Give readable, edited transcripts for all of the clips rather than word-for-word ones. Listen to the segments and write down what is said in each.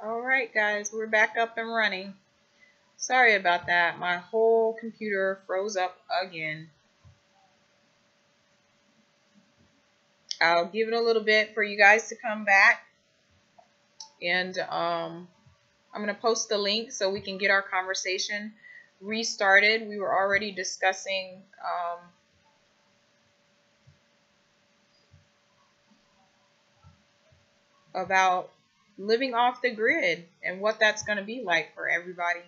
Alright guys, we're back up and running. Sorry about that. My whole computer froze up again. I'll give it a little bit for you guys to come back. And I'm going to post the link so we can get our conversation restarted. We were already discussing about living off the grid and what that's going to be like for everybody.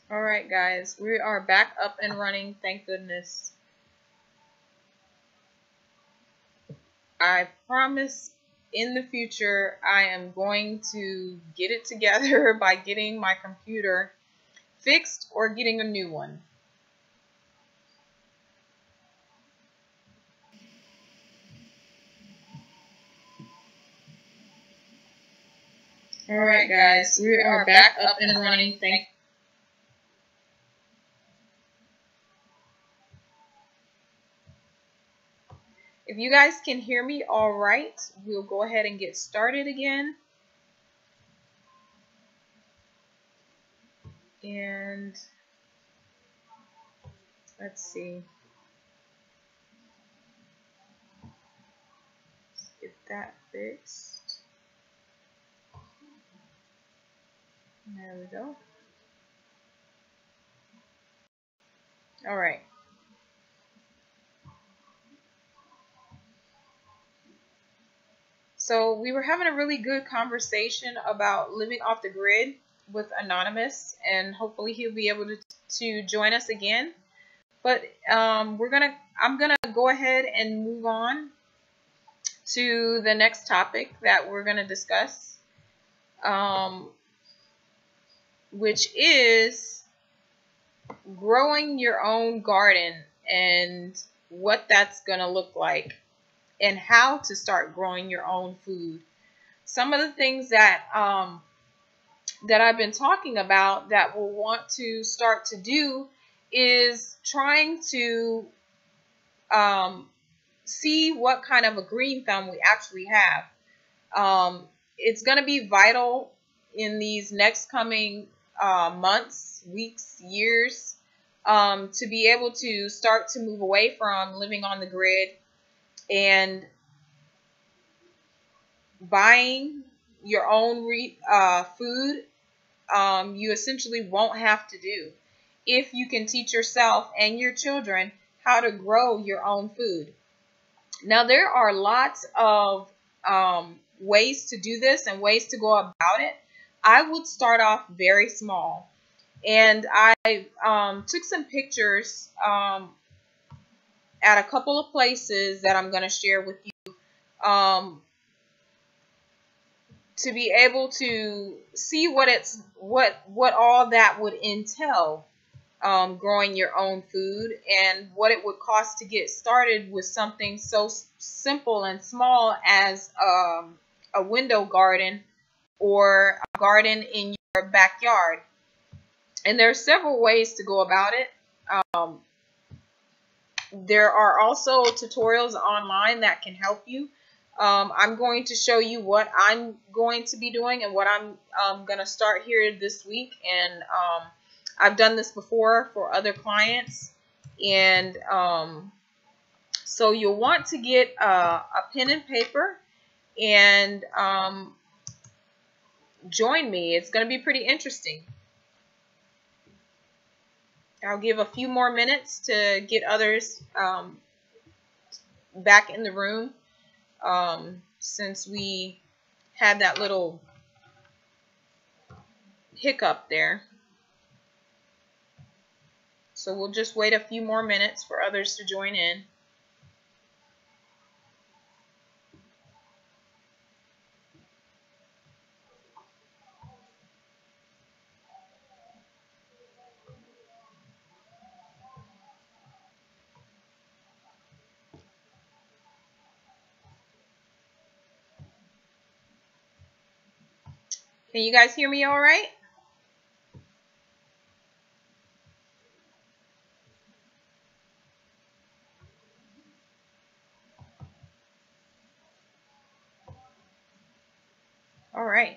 Alright guys, we are back up and running, thank goodness. I promise in the future I am going to get it together by getting my computer fixed or getting a new one. Alright guys, we are back up and running, If you guys can hear me all right, we'll go ahead and get started again. And let's see. Let's get that fixed. There we go. All right. So we were having a really good conversation about living off the grid with Anonymous, and hopefully he'll be able to join us again. But I'm gonna go ahead and move on to the next topic that we're gonna discuss, which is growing your own garden and what that's gonna look like, and how to start growing your own food. Some of the things that that I've been talking about that we'll want to start to do is trying to see what kind of a green thumb we actually have. It's going to be vital in these next coming months, weeks, years, to be able to start to move away from living on the grid and buying your own food. You essentially won't have to do if you can teach yourself and your children how to grow your own food. Now, there are lots of ways to do this and ways to go about it. I would start off very small, and I took some pictures at a couple of places that I'm going to share with you to be able to see what all that would entail, growing your own food, and what it would cost to get started with something so simple and small as a window garden or a garden in your backyard. And there are several ways to go about it. There are also tutorials online that can help you. I'm going to show you what I'm going to be doing and what I'm going to start here this week. And I've done this before for other clients. And so you'll want to get a pen and paper and join me. It's going to be pretty interesting. I'll give a few more minutes to get others back in the room, since we had that little hiccup there. So we'll just wait a few more minutes for others to join in. Can you guys hear me all right? All right.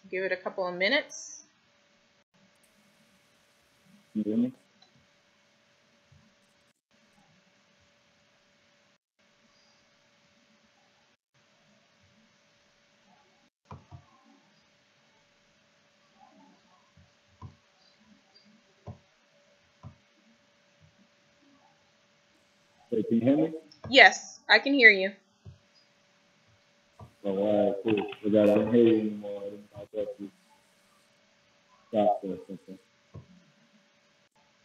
Give it a couple of minutes. You hear me? Hey, can you hear me? Yes, I can hear you. Oh, all right, cool. Because I don't hear you anymore. I thought you stopped for something.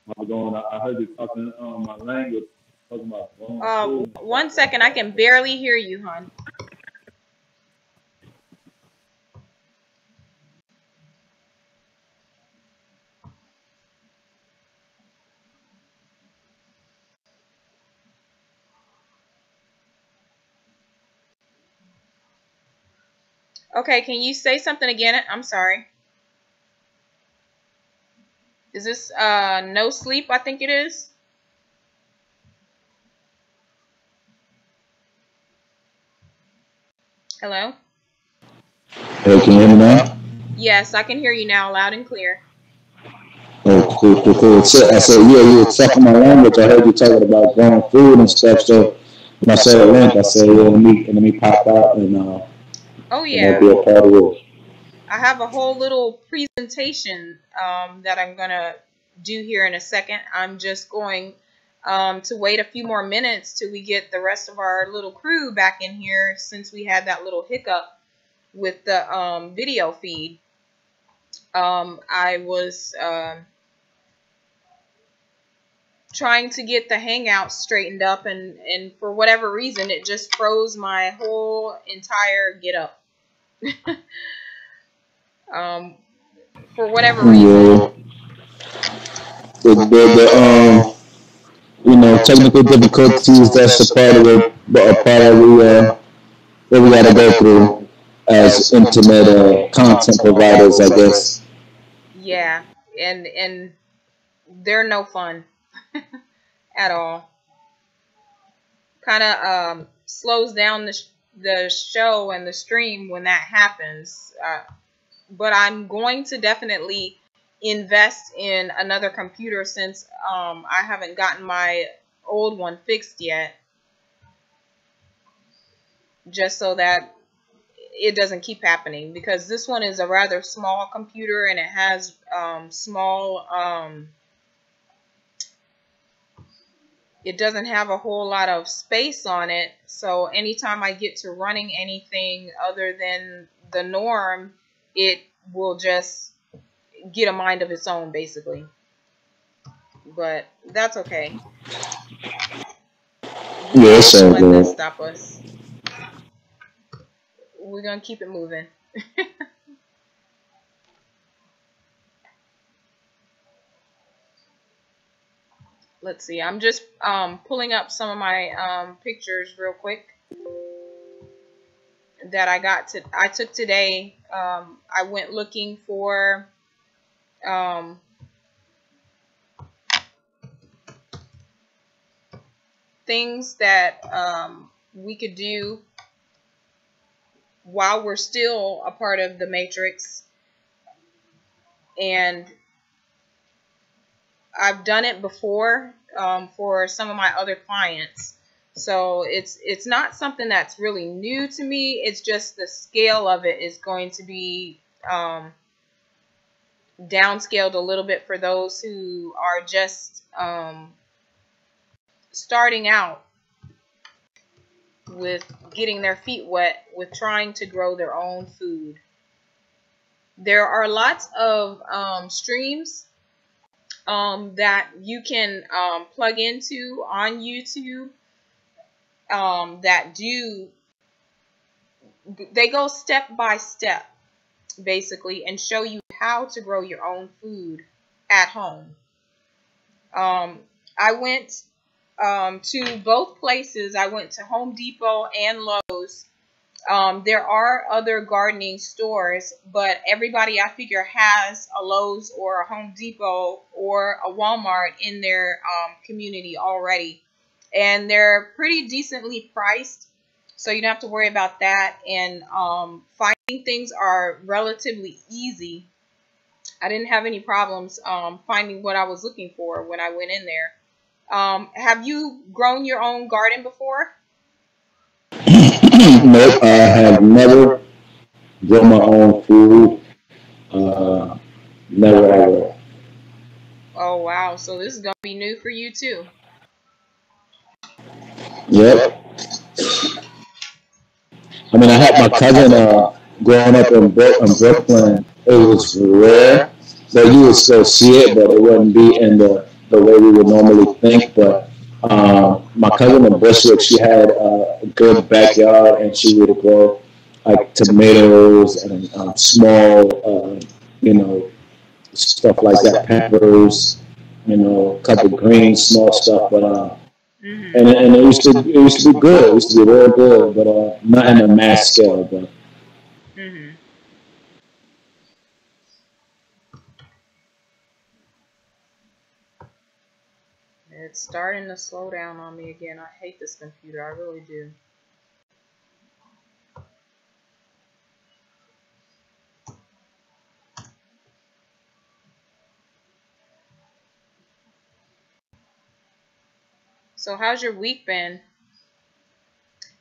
How's it going? I heard you talking my language, talking about growing food and stuff. 1 second, I can barely hear you, hon. Okay, can you say something again? I'm sorry. Is this no sleep? I think it is. Hello? Hey, can you hear me now? Yes, I can hear you now, loud and clear. Oh, cool. So, I said, yeah, you were talking my language. I heard you talking about growing food and stuff. So when I saw the link, I said, yeah, let me pop out and Oh be yeah, a part of it. I have a whole little presentation that I'm gonna do here in a second. I'm just going to wait a few more minutes till we get the rest of our little crew back in here, since we had that little hiccup with the video feed. I was trying to get the Hangout straightened up, and for whatever reason, it just froze my whole entire get up. For whatever reason. The technical difficulties. That's a part of what we gotta go through as internet content providers, I guess. Yeah, and they're no fun at all. Kind of slows down the show and the stream when that happens. But I'm going to definitely invest in another computer, since I haven't gotten my old one fixed yet, just so that it doesn't keep happening, because this one is a rather small computer, and it has it doesn't have a whole lot of space on it. So anytime I get to running anything other than the norm, it will just get a mind of its own, basically. But that's okay. We Yes, can't let that good. stop us. We're gonna keep it moving. Let's see. I'm just pulling up some of my pictures real quick that I took today. I went looking for things that we could do while we're still a part of the matrix, and I've done it before for some of my other clients. So it's not something that's really new to me. It's just the scale of it is going to be downscaled a little bit for those who are just starting out with getting their feet wet with trying to grow their own food. There are lots of streams that you can plug into on YouTube that they go step by step, basically, and show you how to grow your own food at home. I went to both places. I went to Home Depot and Lowe's. There are other gardening stores, but everybody, I figure, has a Lowe's or a Home Depot or a Walmart in their community already. And they're pretty decently priced, so you don't have to worry about that. And finding things are relatively easy. I didn't have any problems finding what I was looking for when I went in there. Have you grown your own garden before? Nope, I have never grown my own food. Never ever. Oh, wow. So this is going to be new for you, too. Yep. I mean, I had my cousin growing up in Brooklyn. It was rare that you would still see it, but it wouldn't be in the way we would normally think. But my cousin in Bushwick, she had a good backyard, and she would grow like tomatoes and small, stuff like that, peppers, a couple greens, small stuff. But and it used to be good. It used to be real good, but not in a mass scale. But it's starting to slow down on me again. I hate this computer. I really do. So how's your week been?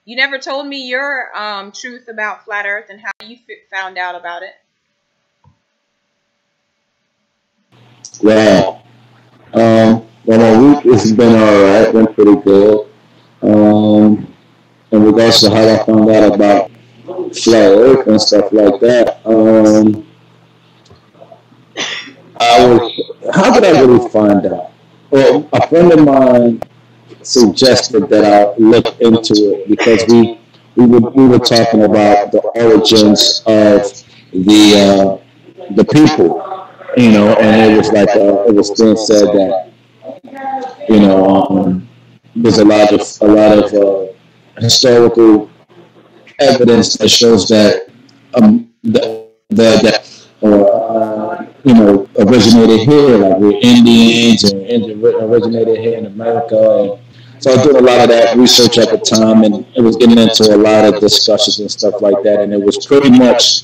You never told me your truth about Flat Earth and how you found out about it. yeah. Well, my week has been alright. Been pretty good. In regards to how I found out about Flat Earth and stuff like that. How did I really find out? Well, a friend of mine suggested that I look into it because we were talking about the origins of the people, and it was like it was being said that there's a lot of historical evidence that shows that that originated here, like we're Indians and originated here in America. And so I was doing a lot of that research at the time, and it was getting into a lot of discussions and stuff like that, and it was pretty much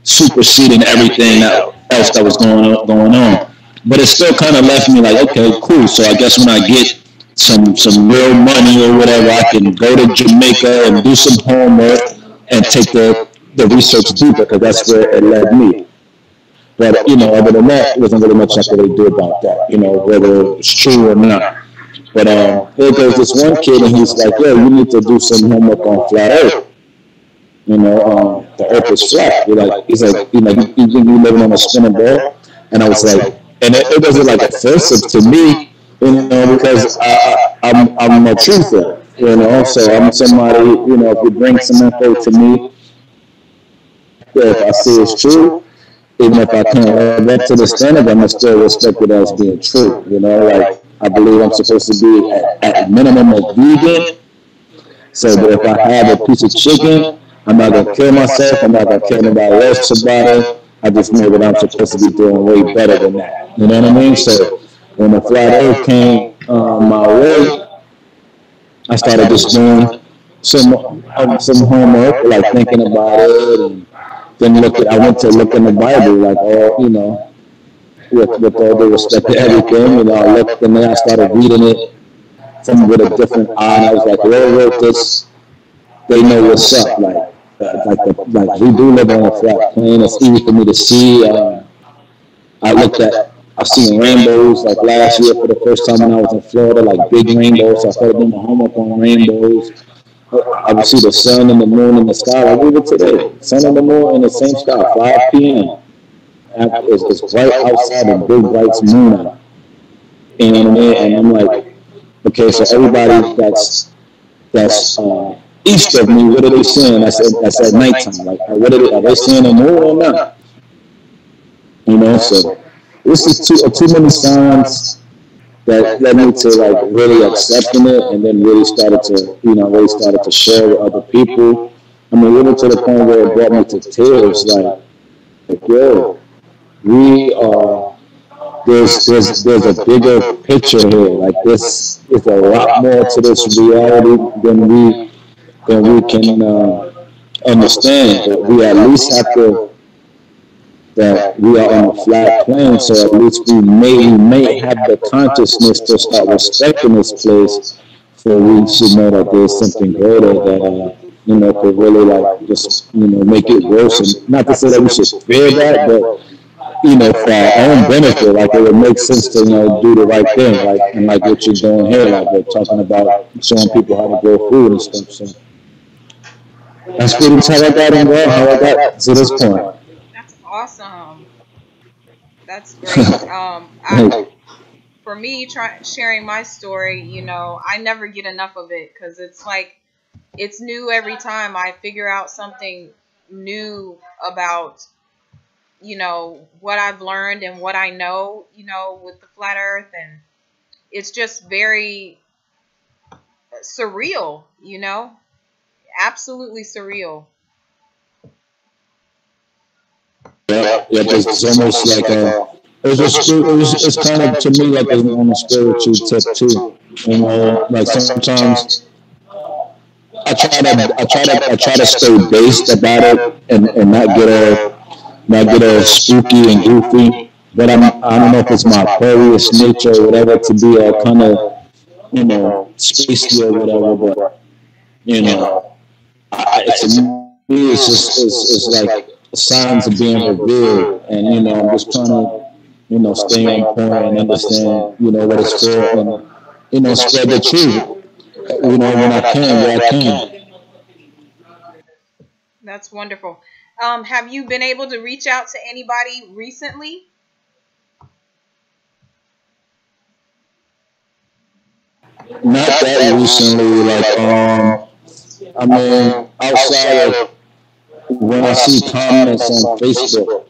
superseding everything else that was going on. But it still kind of left me like, okay, cool. So I guess when I get some real money or whatever, I can go to Jamaica and do some homework and take the research deeper, because that's where it led me. But other than that, there wasn't really much I could really do about that. Whether it's true or not. But here goes this one kid, and he's like, "Yo, you need to do some homework on Flat Earth. The Earth is flat." He's like, you think you living on a spinning ball? And I was like, and it wasn't like offensive to me, because I'm a truther, so I'm somebody, if you bring some info to me, if I see it's true, even if I can't live up to the standard, I'm still respect it as being true. Like I believe I'm supposed to be at minimum a vegan. So that if I have a piece of chicken, I'm not gonna kill myself. I'm not gonna kill anybody else about it. I just know that I'm supposed to be doing way better than that. You know what I mean? So when the Flat Earth came my way, I started just doing some homework, like thinking about it, and then I went to look in the Bible, like with all due respect to everything, I looked and then I started reading it from with a different eye, and I was like, whoever wrote this, they know what's up, like we do live on a flat plane. It's easy for me to see. I've seen rainbows like last year for the first time when I was in Florida, like big rainbows. So I started doing my homework on rainbows. I would see the sun and the moon in the sky like we were today. Sun and the moon in the same sky, 5 p.m. It's bright outside and big bright moon out. You know what I mean? And I'm like, okay, so everybody that's east of me, what are they seeing? That's at nighttime. Like, what are they seeing a moon or not? You know, so this is too many signs that led me to like really accepting it, and then really started to share with other people. I mean, even to the point where it brought me to tears. Like yo, we are there's a bigger picture here. Like this is a lot more to this reality than we can understand. But we at least have to that we are on a flat plane, so at least we may have the consciousness to start respecting this place. So we should know that there's something greater that could really like just make it worse. And not to say that we should fear that, but for our own benefit, like it would make sense to do the right thing, like what you're doing here, like we're talking about showing people how to grow food and stuff. So that's pretty much how I got involved, how I got to this point. That's awesome. That's great. For me, sharing my story, I never get enough of it because it's like it's new every time I figure out something new about what I've learned and what I know, with the flat earth, and it's just very surreal, absolutely surreal. Yeah, yeah, it's almost like it's kind of to me like on a spiritual tip too. Like sometimes I try to stay based about it and not get all spooky and goofy. But I don't know if it's my Aquarius nature or whatever to be all kind of spacey or whatever. But you know, to me it's like signs of being revealed, and I'm just trying to stay on point and understand what it's for, and spread the truth. When I can, where I can. That's wonderful. Have you been able to reach out to anybody recently? Not that recently, like I mean, outside of when I see comments on Facebook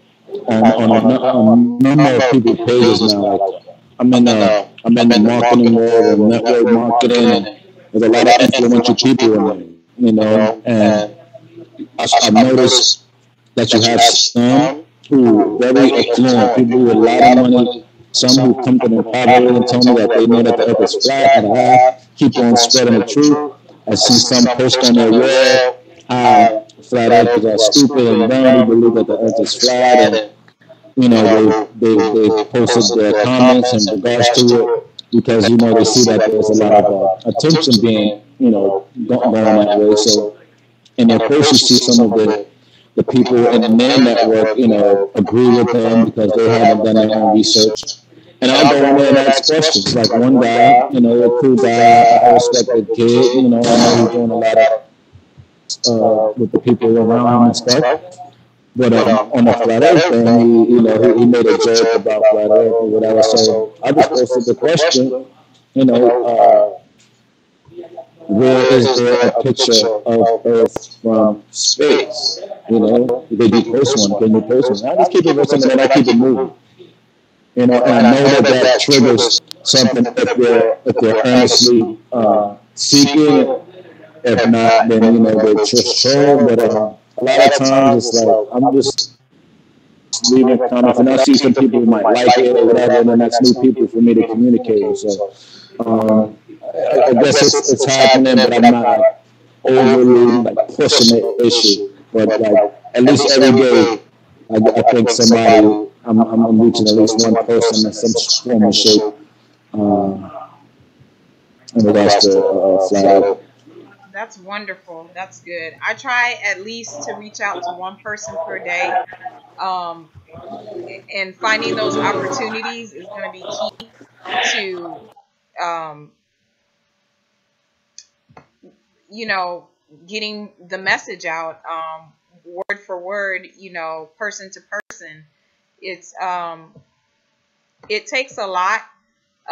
on a number of people pages now, like I'm in the marketing world and network marketing, and there's a lot of influential people in there, and I've noticed that you have some who very affluent, people with a lot of money, some who come to me privately and tell me that they know that the earth is flat, and I keep on spreading the truth. I see some post on their wall how flat earthers are stupid and dumb who believe that the earth is flat, and they posted their comments in regards to it because they see that there's a lot of attention being going that way. So in their posts, you see some of the people in their network, agree with them because they haven't done their own research. And I'll go in there and ask questions. Like one guy, a cool guy, I respect the kid, I know he's doing a lot of with the people around him and stuff. But on the flat earth thing, he made a joke about flat earth or whatever. So I just posted the question, you know, where is there a picture of Earth from space? Did you post one? Can you post one? I just keep it listening and I keep it moving. And I know that triggers something if they're earnestly seeking it. If not, then they just troll. But a lot of times it's like I'm just leaving comments, and I see some people who might like it or whatever, and then that's new people for me to communicate with. So I guess it's happening, but I'm not like overly like pushing the issue. But like at least every day, I think somebody I'm reaching at least one person in some form or shape in regards to flat earth. That's wonderful. That's good. I try at least to reach out to one person per day. Um, and finding those opportunities is going to be key to, um, you know, getting the message out, word for word, person to person. It's it takes a lot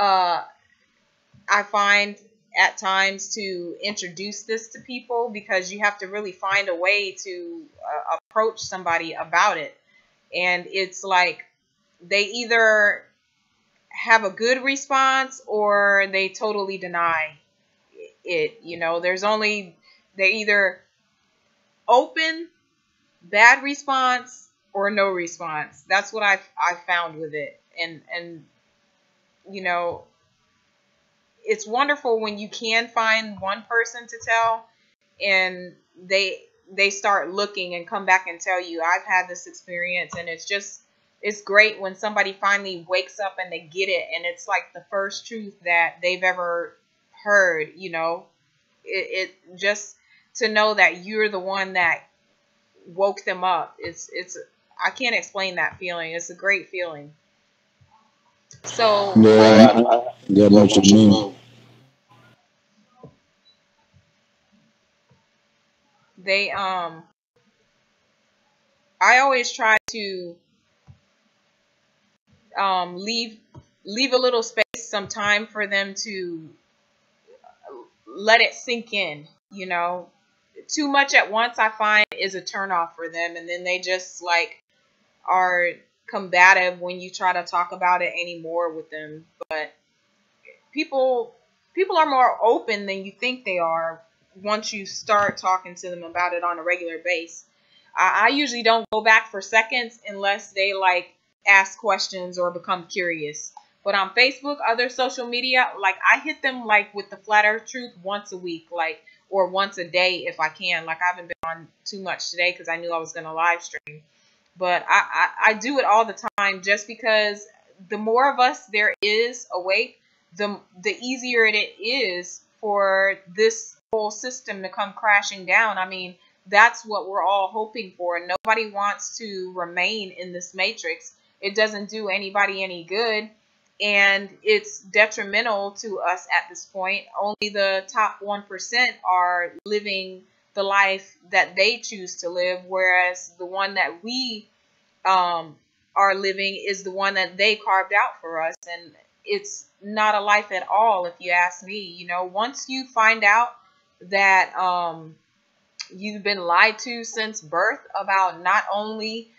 I find at times to introduce this to people, because you have to really find a way to approach somebody about it. And it's like they either have a good response or they totally deny it. You know, they either open, bad response, or no response. That's what I found with it. And you know, it's wonderful when you can find one person to tell, and they start looking and come back and tell you, I've had this experience. And it's great when somebody finally wakes up and they get it, and it's like the first truth that they've ever heard. You know, it just to know that you're the one that woke them up. It's I can't explain that feeling. It's a great feeling. So Yeah, I get what you mean. they I always try to leave a little space, some time for them to let it sink in. You know, too much at once, I find, is a turnoff for them, and then they just like are combative when you try to talk about it anymore with them. But people are more open than you think they are once you start talking to them about it on a regular basis. I usually don't go back for seconds unless they like ask questions or become curious. But on Facebook, other social media, like I hit them like with the flat earth truth once a week, like, or once a day if I can. Like I haven't been on too much today because I knew I was going to live stream. But I do it all the time, just because the more of us there is awake, the easier it is for this whole system to come crashing down. I mean, that's what we're all hoping for. Nobody wants to remain in this matrix. It doesn't do anybody any good, and it's detrimental to us at this point. Only the top 1% are living the life that they choose to live, whereas the one that we are living is the one that they carved out for us. And it's not a life at all, if you ask me. You know, once you find out that you've been lied to since birth about not only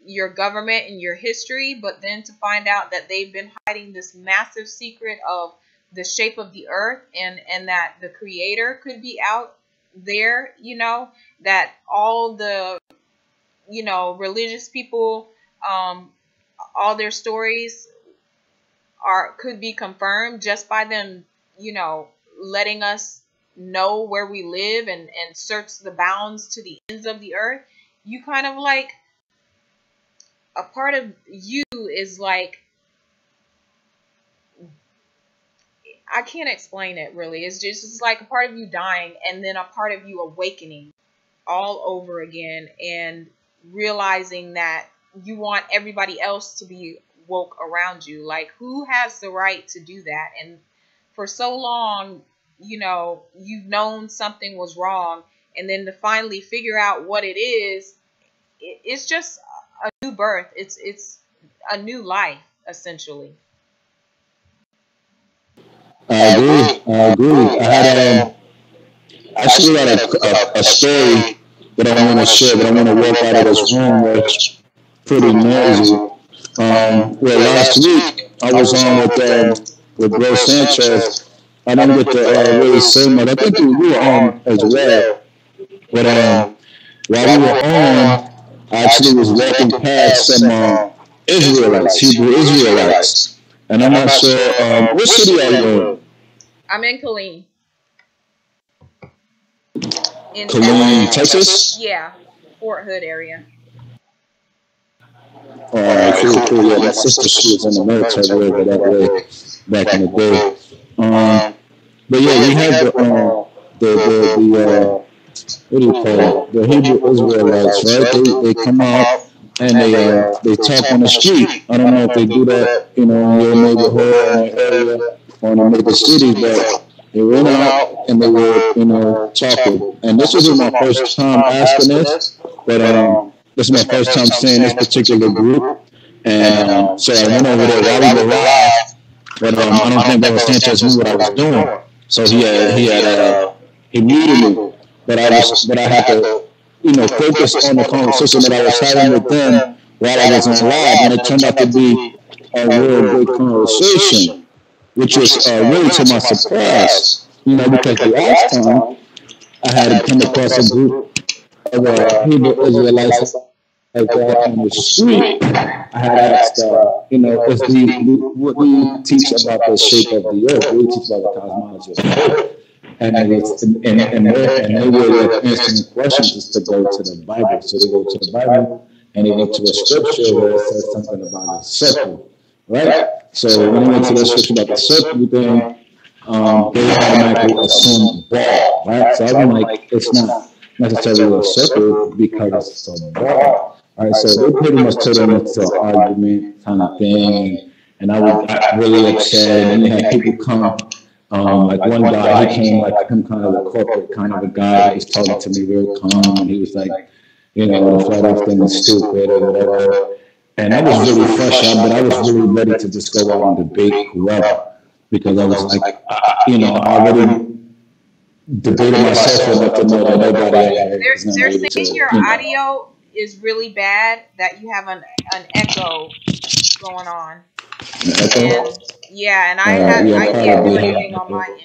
your government and your history, but then to find out that they've been hiding this massive secret of the shape of the earth, and that the creator could be out there, you know, that all the, you know, religious people, all their stories could be confirmed just by them, you know, letting us know where we live and search the bounds to the ends of the earth. You kind of like, a part of you is like, I can't explain it really. It's like a part of you dying, and then a part of you awakening all over again, and realizing that you want everybody else to be woke around you. Like, who has the right to do that? And for so long, you know, you've known something was wrong, and then to finally figure out what it is, it's just a new birth. It's a new life, essentially. I agree. I agree. I had actually got a story that I want to share, that I want to walk out of this room, which pretty noisy. Well, last week I was on with Bro Sanchez. I didn't get to really say much. I think you were on as well. But while we were on, I actually was walking past some Israelites, Hebrew Israelites. And I'm not sure, what city are you in? I'm in Killeen. In Killeen, Texas? Yeah, Fort Hood area. All right, cool. Yeah, my sister, she was in the military over that way back in the day. But yeah, we had the what do you call it? The Hebrew Israelites, right? They come out and they talk on the street. I don't know if they do that, you know, in your neighborhood, in your area, or in the major cities, but they went out and they were, you know, talking. And this wasn't my first time asking this, but this is my first time seeing this particular group. And so I went over there while we were live, but I don't think Brother Sanchez knew what I was doing. So he muted me, but I had to, focus on the conversation that I was having with them while I was on live, and it turned out to be a real good conversation, which was really to my surprise, because the last time I had come across a group of Hebrew Israelites like that on the street, I had asked, if what do you teach about the shape of the earth? What do you teach about the cosmology of the earth? And it was, and they way of answering questions is to go to the Bible. So they go to the Bible and they went to a scripture where it says something about a circle, right? So when they went to the scripture about the circle thing, they automatically assume ball, right? So I'm like, it's not necessarily a circle because it's a ball. All right, so they pretty much turned it into an argument kind of thing, and I got really upset. And then you had people come, like one guy, he came like him kind of a corporate kind of a guy. He was talking to me real calm, and he was like, the flat earth thing is stupid or whatever. And I was really fresh out, but I was really ready to just go out and debate whoever because I was like, I already debated myself enough to know that nobody out here is not They're able saying to, your audio is really bad, that you have an echo going on. echo. And yeah, and I can't do anything on my end.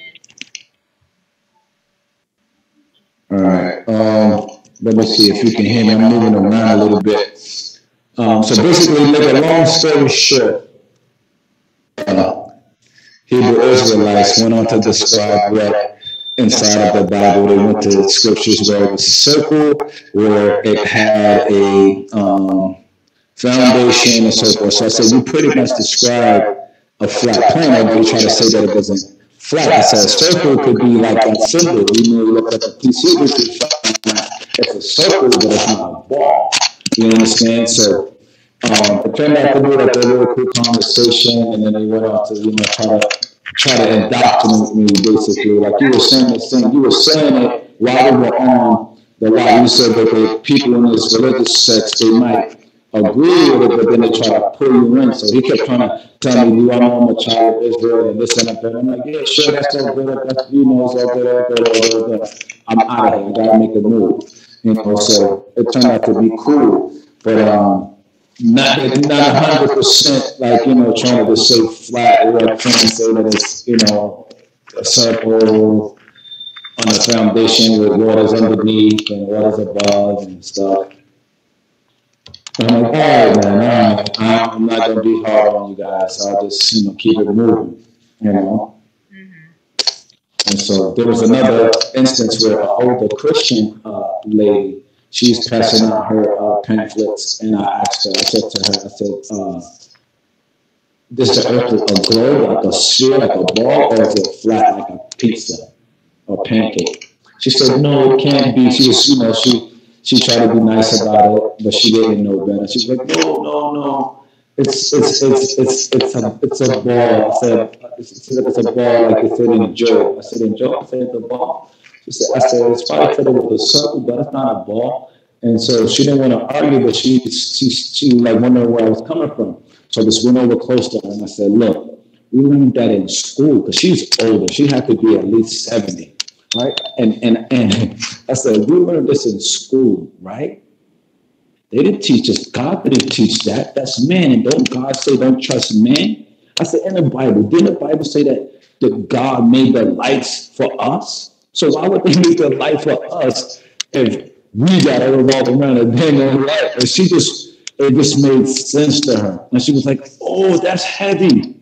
All right. Let me see if you can hear me. I'm moving around a little bit. So basically, make a long story short, Hebrew Israelites went on to describe what inside of the Bible they went to scriptures where it was a circle, where it had a foundation and so forth. So I said, we pretty much describe a flat plane, or they try to say that it wasn't flat. I said, a circle could be like that symbol. We may look at the PC, which is it's a circle, but it's not a ball. You understand? So it turned out to be like a really cool conversation, and then they went on to, try to indoctrinate me, basically. Like you were saying this thing, you were saying it while we were on the live. You said that the people in this religious sects, they might agree with it, but then they try to pull you in. So he kept trying to tell me, do I know I'm a child of Israel and this and that. I'm like, yeah, sure, that's all good. That's, it's all good, all good. I'm out of here. I got to make a move. So it turned out to be cool. But not 100% like, trying to just say flat or like trying to say that it's, a circle on the foundation with waters underneath and waters above and stuff. I'm like, all right, man, I'm not going to be hard on you guys. I'll just, keep it moving, And so there was another instance where an older Christian lady, she's passing out her pamphlets, and I asked her, I said to her, I said, is the earth a globe, like a sphere, like a ball, or is it flat like a pizza or pancake? She said, no, it can't be. She was, she tried to be nice about it, but she didn't know better. She was like, no. It's a ball. I said, it's a ball like they said in Job. I said, in Job, I said, it's a ball. I said, it's probably fitted with a circle, but it's not a ball. And so she didn't want to argue, but she like wondering where I was coming from. So I just went over close to her and I said, look, we learned that in school because she's older. She had to be at least 70, right? And I said, we learned this in school, right? They didn't teach us. God didn't teach that. That's man. And don't God say don't trust man? I said, in the Bible, didn't the Bible say that God made the lights for us? So why would they make the light for us if we got to revolve around a damn old light? And it just made sense to her. And she was like, oh, that's heavy.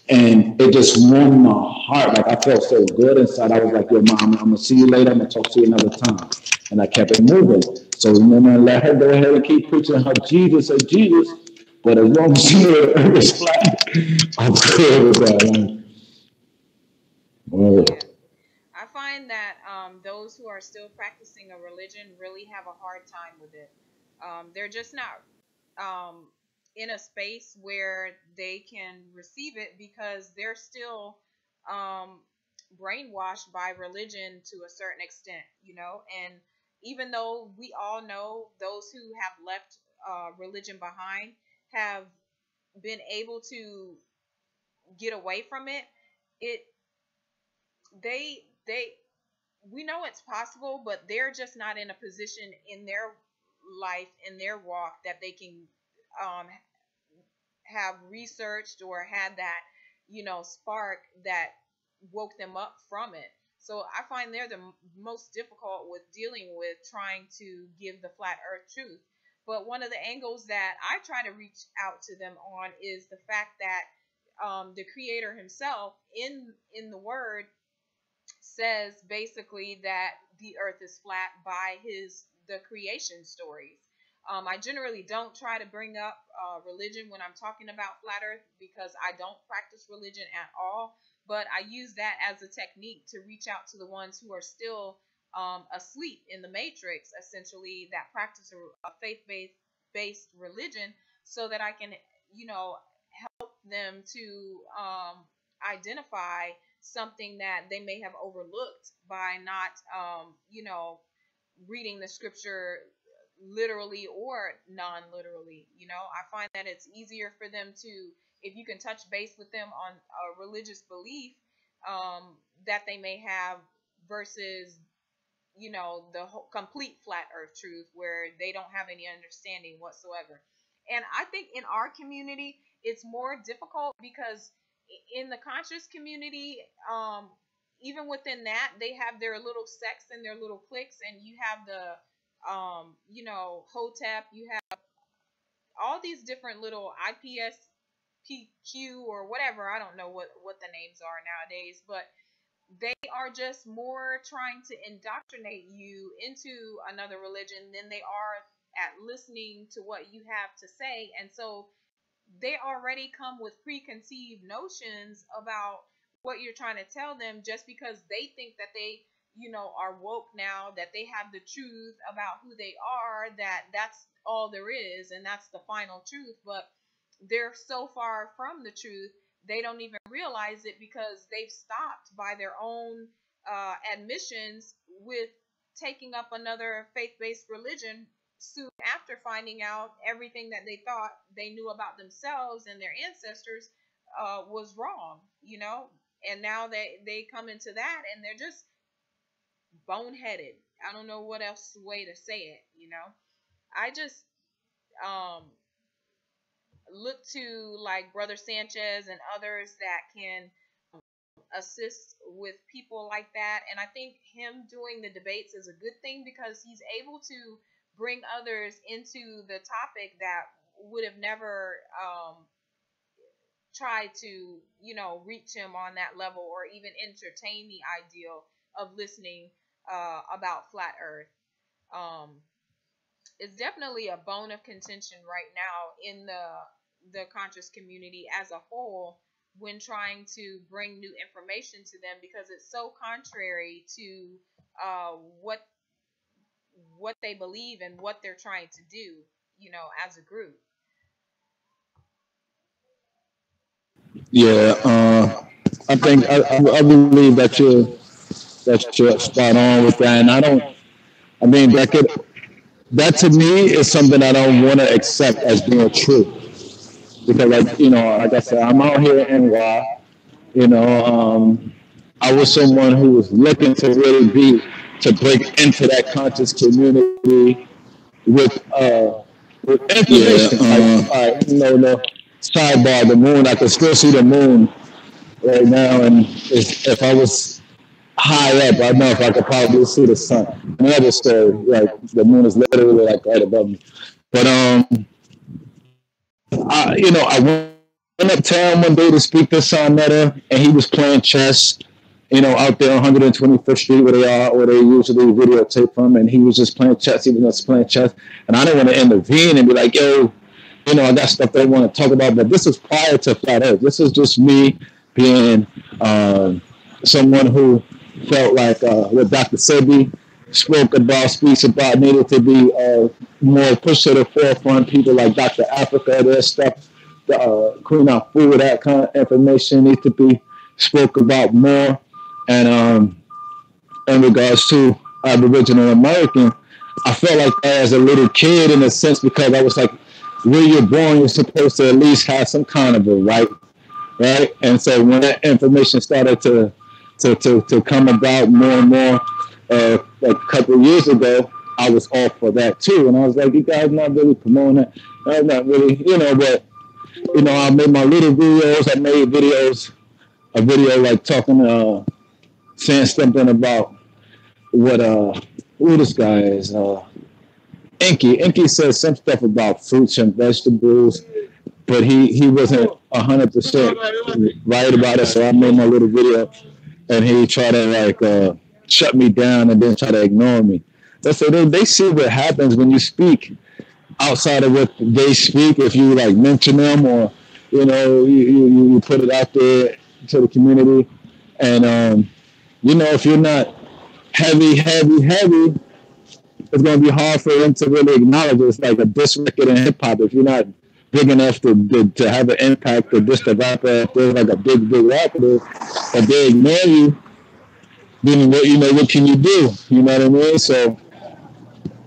And it just warmed my heart. Like I felt so good inside. I was like, yo, mom, I'm going to see you later. I'm going to talk to you another time. And I kept it moving. So I let her go ahead and keep preaching her Jesus. But as long as she knew the earth is flat, I'm good with that, man. Yeah. I find that those who are still practicing a religion really have a hard time with it. They're just not in a space where they can receive it because they're still um, brainwashed by religion to a certain extent. And even though we all know those who have left religion behind have been able to get away from it, it they we know it's possible, but they're just not in a position in their life, in their walk, that they can um, have researched or had that, spark that woke them up from it. So I find they're the most difficult with dealing with trying to give the flat earth truth. But one of the angles that I try to reach out to them on is the fact that the creator himself in the word says basically that the earth is flat by the creation stories. I generally don't try to bring up religion when I'm talking about flat earth, because I don't practice religion at all, but I use that as a technique to reach out to the ones who are still asleep in the matrix, essentially, that practice a faith-based religion, so that I can, help them to identify something that they may have overlooked by not, reading the scripture literally or non-literally. I find that it's easier for them to, if you can touch base with them on a religious belief that they may have, versus the whole complete flat earth truth where they don't have any understanding whatsoever. And I think in our community it's more difficult, because in the conscious community, even within that, they have their little sects and their little cliques, and you have the Hotep, you have all these different little IPSPQ or whatever. I don't know what the names are nowadays, but they are just more trying to indoctrinate you into another religion than they are at listening to what you have to say. And so they already come with preconceived notions about what you're trying to tell them, just because they think that they, are woke now, that they have the truth about who they are, that's all there is, and that's the final truth. But they're so far from the truth, they don't even realize it, because they've stopped by their own admissions with taking up another faith-based religion soon after finding out everything that they thought they knew about themselves and their ancestors was wrong, and now they come into that and they're just boneheaded. I don't know what else way to say it. I just look to like Brother Sanchez and others that can assist with people like that, and I think him doing the debates is a good thing, because he's able to bring others into the topic that would have never tried to, reach him on that level, or even entertain the ideal of listening about flat earth. It's definitely a bone of contention right now in the conscious community as a whole, when trying to bring new information to them, because it's so contrary to what they believe and what they're trying to do, as a group. Yeah, I think I believe that you're spot on with that, and I don't. I mean, that to me is something I don't want to accept as being true, because like I said, I'm out here in NY. You know, I was someone who was looking to really to break into that conscious community with Yeah, information. Like, the sidebar, the moon. I can still see the moon right now, and if I was high up, I know if I could probably see the sun. Another story, like the moon is literally like right above me. But I went uptown one day to speak to Sonetta, and he was playing chess. Out there on 125th Street where they usually videotape from, and he was just playing chess. He was just playing chess, and I didn't want to intervene and be like, yo, I got stuff that I want to talk about. But this is prior to Flat Earth. This is just me being someone who felt like what Dr. Sebi speaks about needed to be more pushed to the forefront. People like Dr. Africa, their stuff, Queen Afu, that kind of information needs to be spoke about more. And in regards to Aboriginal American, I felt like that as a little kid, in a sense, because I was like, where you're born, you're supposed to at least have some kind of a right right? And so when that information started to come about more and more, a couple of years ago, I was all for that too, and I was like, you guys not really promoting that. I'm not really, but I made my little videos. I made a video like talking, saying something about what who this guy is. Inky. Inky said some stuff about fruits and vegetables, but he wasn't 100% right about it. So I made my little video, and he tried to shut me down and then try to ignore me. So they see what happens when you speak outside of what they speak. If you like mention them, or you put it out there to the community, and if you're not heavy, it's going to be hard for them to really acknowledge it. It's like a diss record in hip hop. If you're not big enough to have an impact, or diss the rapper, if there's like a big rapper, but they ignore you, then what can you do? You know what I mean? So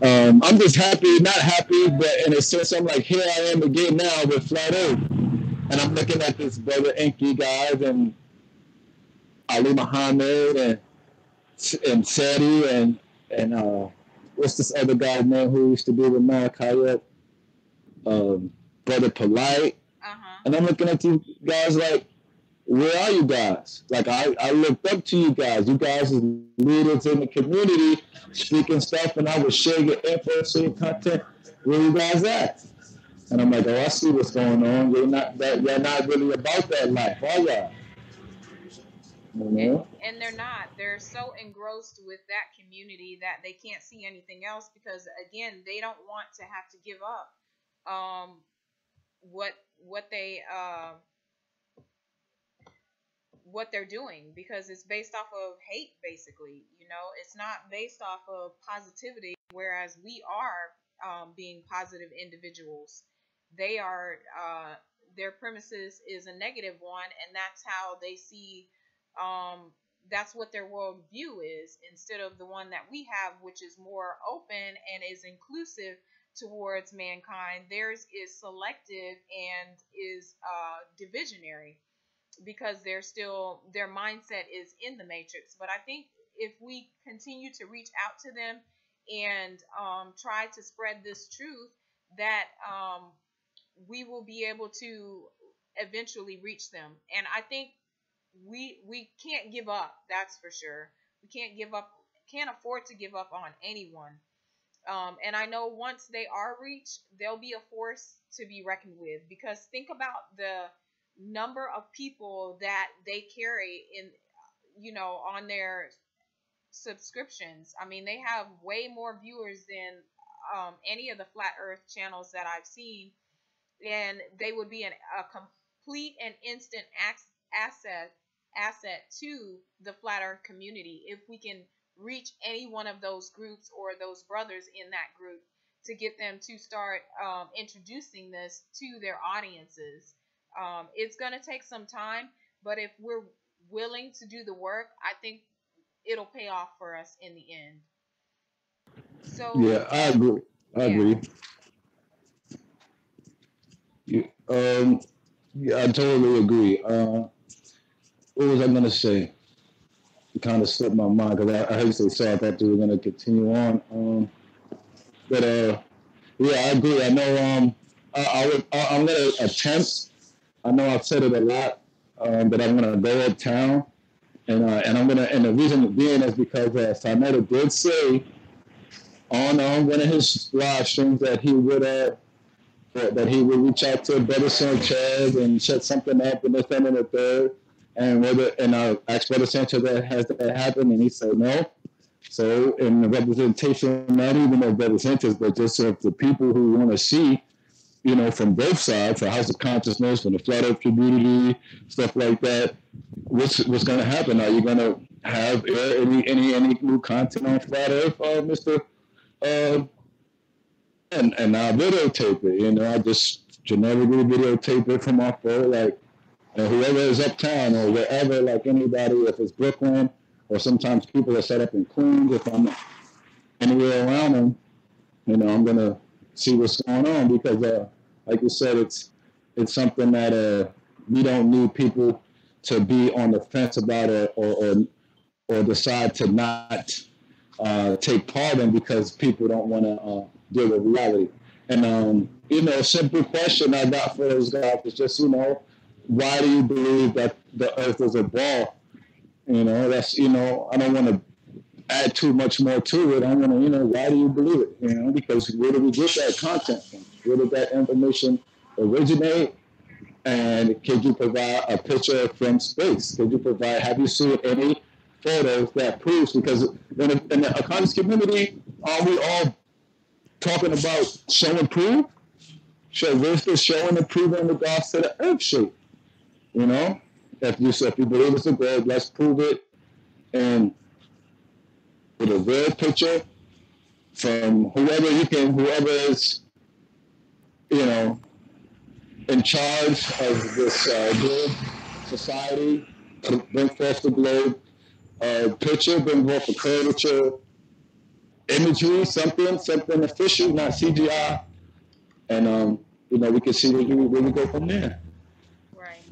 I'm just happy, not happy, but in a sense, I'm like, here I am again now with Flat Earth, and I'm looking at this brother Inky guys and Ali Muhammad and Seti and what's this other guy's name who used to be with Malachi? Brother Polite. And I'm looking at you guys like, where are you guys? Like, I looked up to you guys. You guys are leaders in the community, speaking stuff, and I would share your info, share your content. Where you guys at? And I'm like, oh, I see what's going on. You're not really about that life, are y'all? And they're not. They're so engrossed with that community that they can't see anything else because, again, they don't want to have to give up what they're doing, because it's based off of hate, basically. It's not based off of positivity, whereas we are being positive individuals. They are their premises is a negative one, and that's how they see that's what their worldview is, instead of the one that we have, which is more open and is inclusive towards mankind. Theirs is selective and is divisionary, because their mindset is in the matrix. But I think if we continue to reach out to them and try to spread this truth, that we will be able to eventually reach them. And I think we can't give up. That's for sure. We can't give up. Can't afford to give up on anyone. And I know once they are reached, they'll be a force to be reckoned with. Because think about the number of people that they carry on their subscriptions. I mean, they have way more viewers than any of the Flat Earth channels that I've seen, and they would be a complete and instant asset to the Flat Earth community if we can reach any one of those groups or those brothers in that group to get them to start introducing this to their audiences. It's going to take some time, but if we're willing to do the work, I think it'll pay off for us in the end. So yeah, I agree. I agree. Yeah, I totally agree. What was I gonna say? It kind of slipped my mind because I heard you say so. I thought we were gonna continue on. But yeah, I agree. I know. I'm gonna attempt. I know I've said it a lot, but I'm gonna go uptown, and I'm gonna. And the reason being is because Sarnetta did say on one of his live streams that he would reach out to Brother Sanchez and set something up and this, that, and the third. And I asked Brother Sanchez that has that happened, and he said no. So in the representation, not even of Brother Sanchez, but just of the people who want to see, from both sides, for House of Consciousness, from the Flat Earth community, stuff like that. What's going to happen? Are you going to have any new content on Flat Earth, Mr. And I videotape it. I just generically videotape it from my phone, like whoever is uptown or wherever, like anybody, if it's Brooklyn, or sometimes people are set up in Queens. If I'm anywhere around them, I'm gonna see what's going on, because like you said, it's something that we don't need people to be on the fence about it or decide to not take part in because people don't want to deal with reality. And a simple question I got for those guys is just, why do you believe that the Earth is a ball? That's I don't want to add too much more to it. I want to, why do you believe it? Because where do we get that content from? Where did that information originate? And could you provide a picture from space? Have you seen any photos that proves? Because in the conscious community, are we all talking about show and prove? Where's the show and prove in regards to the Earth shape? If you believe it's a globe, let's prove it and with a real picture from whoever is, in charge of this globe society, bring forth the globe picture, bring forth a curvature imagery, something official, not CGI, and we can see where we go from there. Right.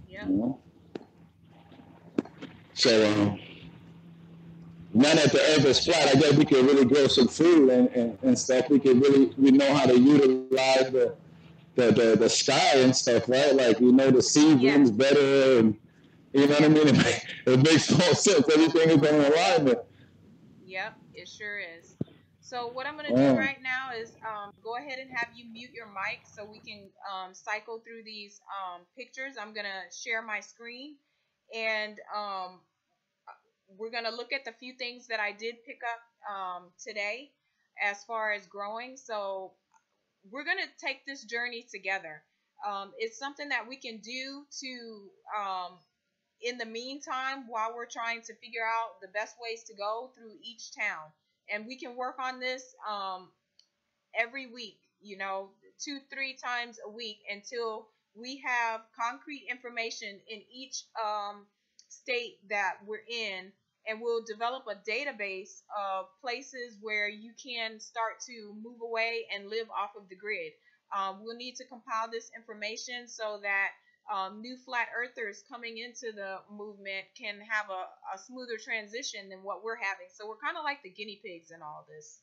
Yeah. So now that the Earth is flat, I guess we can really grow some food and stuff. We know how to utilize the sky and stuff, right? Like the seasons better, and you know what I mean. It makes all sense. Everything is in alignment. Yep, it sure is. So what I'm going to do right now is go ahead and have you mute your mic so we can cycle through these pictures. I'm going to share my screen, and we're going to look at the few things that I did pick up today as far as growing. So we're going to take this journey together. It's something that we can do to in the meantime, while we're trying to figure out the best ways to go through each town. And we can work on this every week, 2-3 times a week until we have concrete information in each state that we're in. And we'll develop a database of places where you can start to move away and live off of the grid. We'll need to compile this information so that new flat earthers coming into the movement can have a smoother transition than what we're having. So we're kind of like the guinea pigs in all this.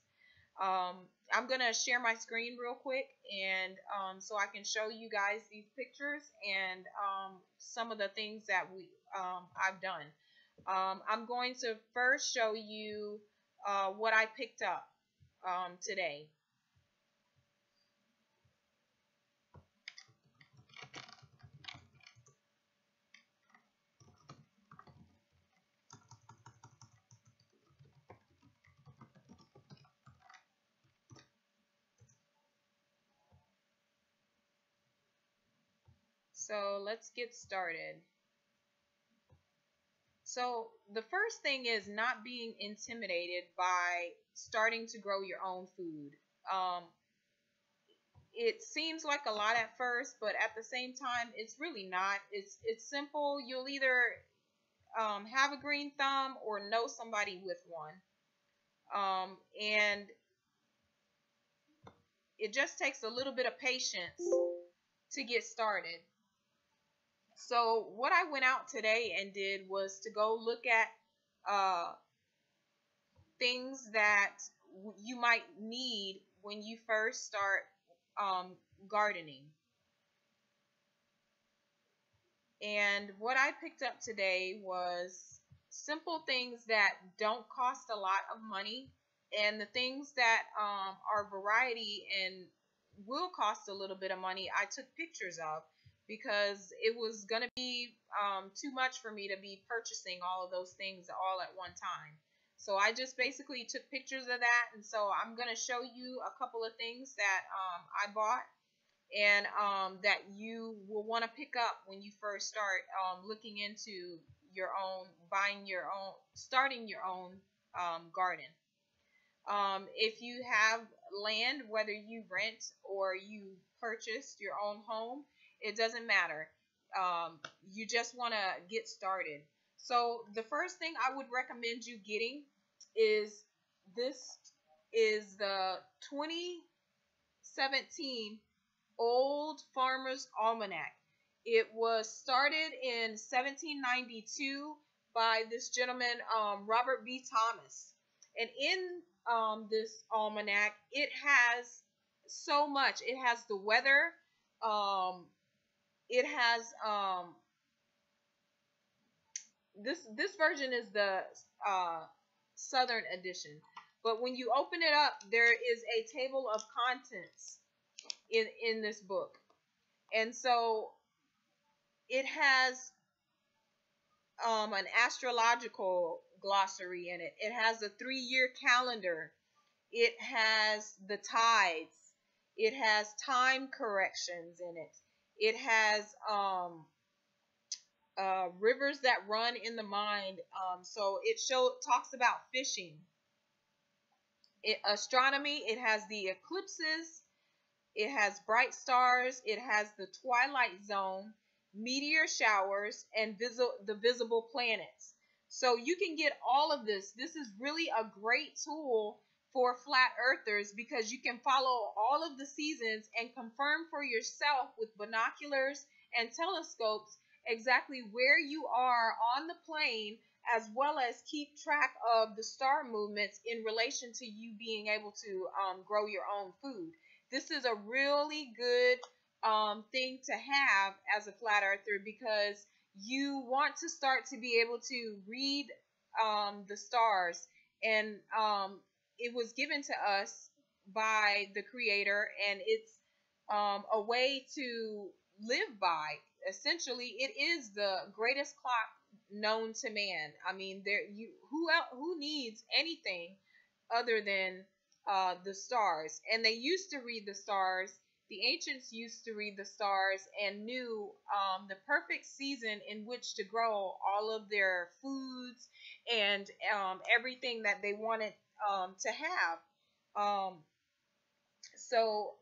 I'm going to share my screen real quick and so I can show you guys these pictures and some of the things that I've done. I'm going to first show you what I picked up today. So let's get started. So the first thing is not being intimidated by starting to grow your own food. It seems like a lot at first, but at the same time, it's really not. It's simple. You'll either have a green thumb or know somebody with one. And it just takes a little bit of patience to get started. So what I went out today and did was to go look at things that you might need when you first start gardening. And what I picked up today was simple things that don't cost a lot of money, and the things that are variety and will cost a little bit of money, I took pictures of, because it was going to be too much for me to be purchasing all of those things all at one time. So I just basically took pictures of that, and so I'm going to show you a couple of things that I bought and that you will want to pick up when you first start looking into your own, starting your own garden. If you have land, whether you rent or you purchased your own home, it doesn't matter. You just want to get started. So the first thing I would recommend you getting is this is the 2017 Old Farmer's Almanac. It was started in 1792 by this gentleman, Robert B. Thomas. And in this almanac, it has so much. It has the weather. It has this version is the Southern edition. But when you open it up, there is a table of contents in this book. And so it has an astrological glossary in it. It has a 3-year calendar. It has the tides. It has time corrections in it. It has rivers that run in the mind. So it talks about fishing. Astronomy. It has the eclipses. It has bright stars. It has the twilight zone, meteor showers, and the visible planets. So you can get all of this. This is really a great tool for flat earthers because you can follow all of the seasons and confirm for yourself with binoculars and telescopes exactly where you are on the plane, as well as keep track of the star movements in relation to you being able to grow your own food. This is a really good thing to have as a flat earther because you want to start to be able to read the stars. And it was given to us by the Creator, and it's a way to live by. Essentially, it is the greatest clock known to man. I mean, who needs anything other than the stars? And they used to read the stars. The ancients used to read the stars and knew the perfect season in which to grow all of their foods and everything that they wanted to have. So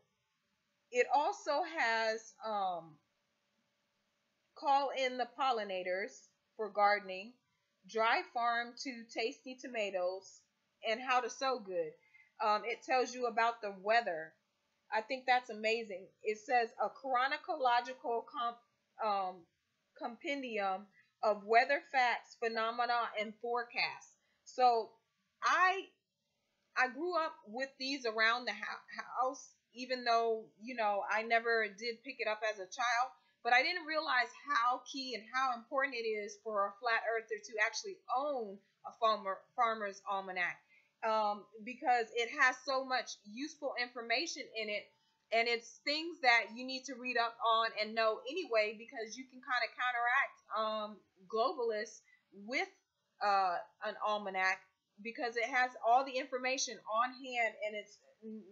it also has call in the pollinators for gardening, dry farm to tasty tomatoes, and how to sow good. It tells you about the weather. I think that's amazing. It says a chronological compendium of weather facts, phenomena, and forecasts. So I grew up with these around the house, even though, I never did pick it up as a child. But I didn't realize how key and how important it is for a flat earther to actually own a farmer's almanac, because it has so much useful information in it. And it's things that you need to read up on and know anyway, because you can kind of counteract globalists with an almanac, because it has all the information on hand and it's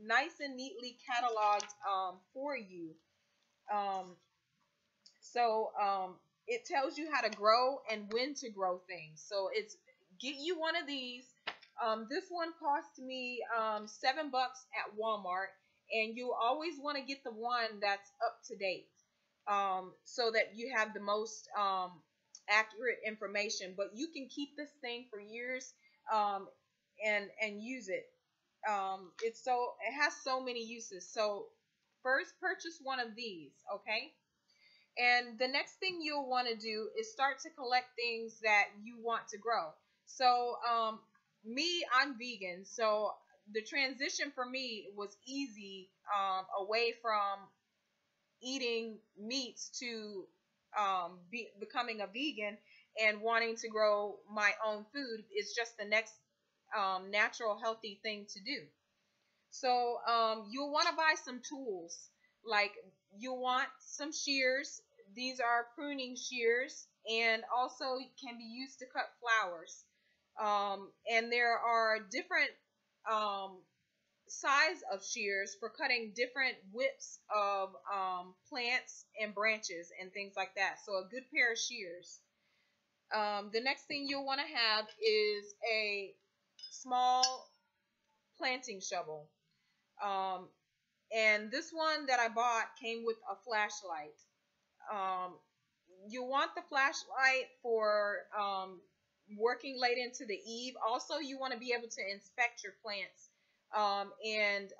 nice and neatly cataloged for you. So it tells you how to grow and when to grow things. So get you one of these. This one cost me $7 at Walmart, and you always want to get the one that's up to date, so that you have the most accurate information. But you can keep this thing for years and use it. It has so many uses. So first, purchase one of these, okay? And the next thing you'll want to do is start to collect things that you want to grow. So I'm vegan, so the transition for me was easy, away from eating meats to becoming a vegan and wanting to grow my own food. Is just the next natural, healthy thing to do. So you'll want to buy some tools. Like, you'll want some shears. These are pruning shears, and also can be used to cut flowers. And there are different size of shears for cutting different widths of plants and branches and things like that. So a good pair of shears. The next thing you'll want to have is a small planting shovel. And this one that I bought came with a flashlight. You want the flashlight for working late into the eve. Also, you want to be able to inspect your plants. And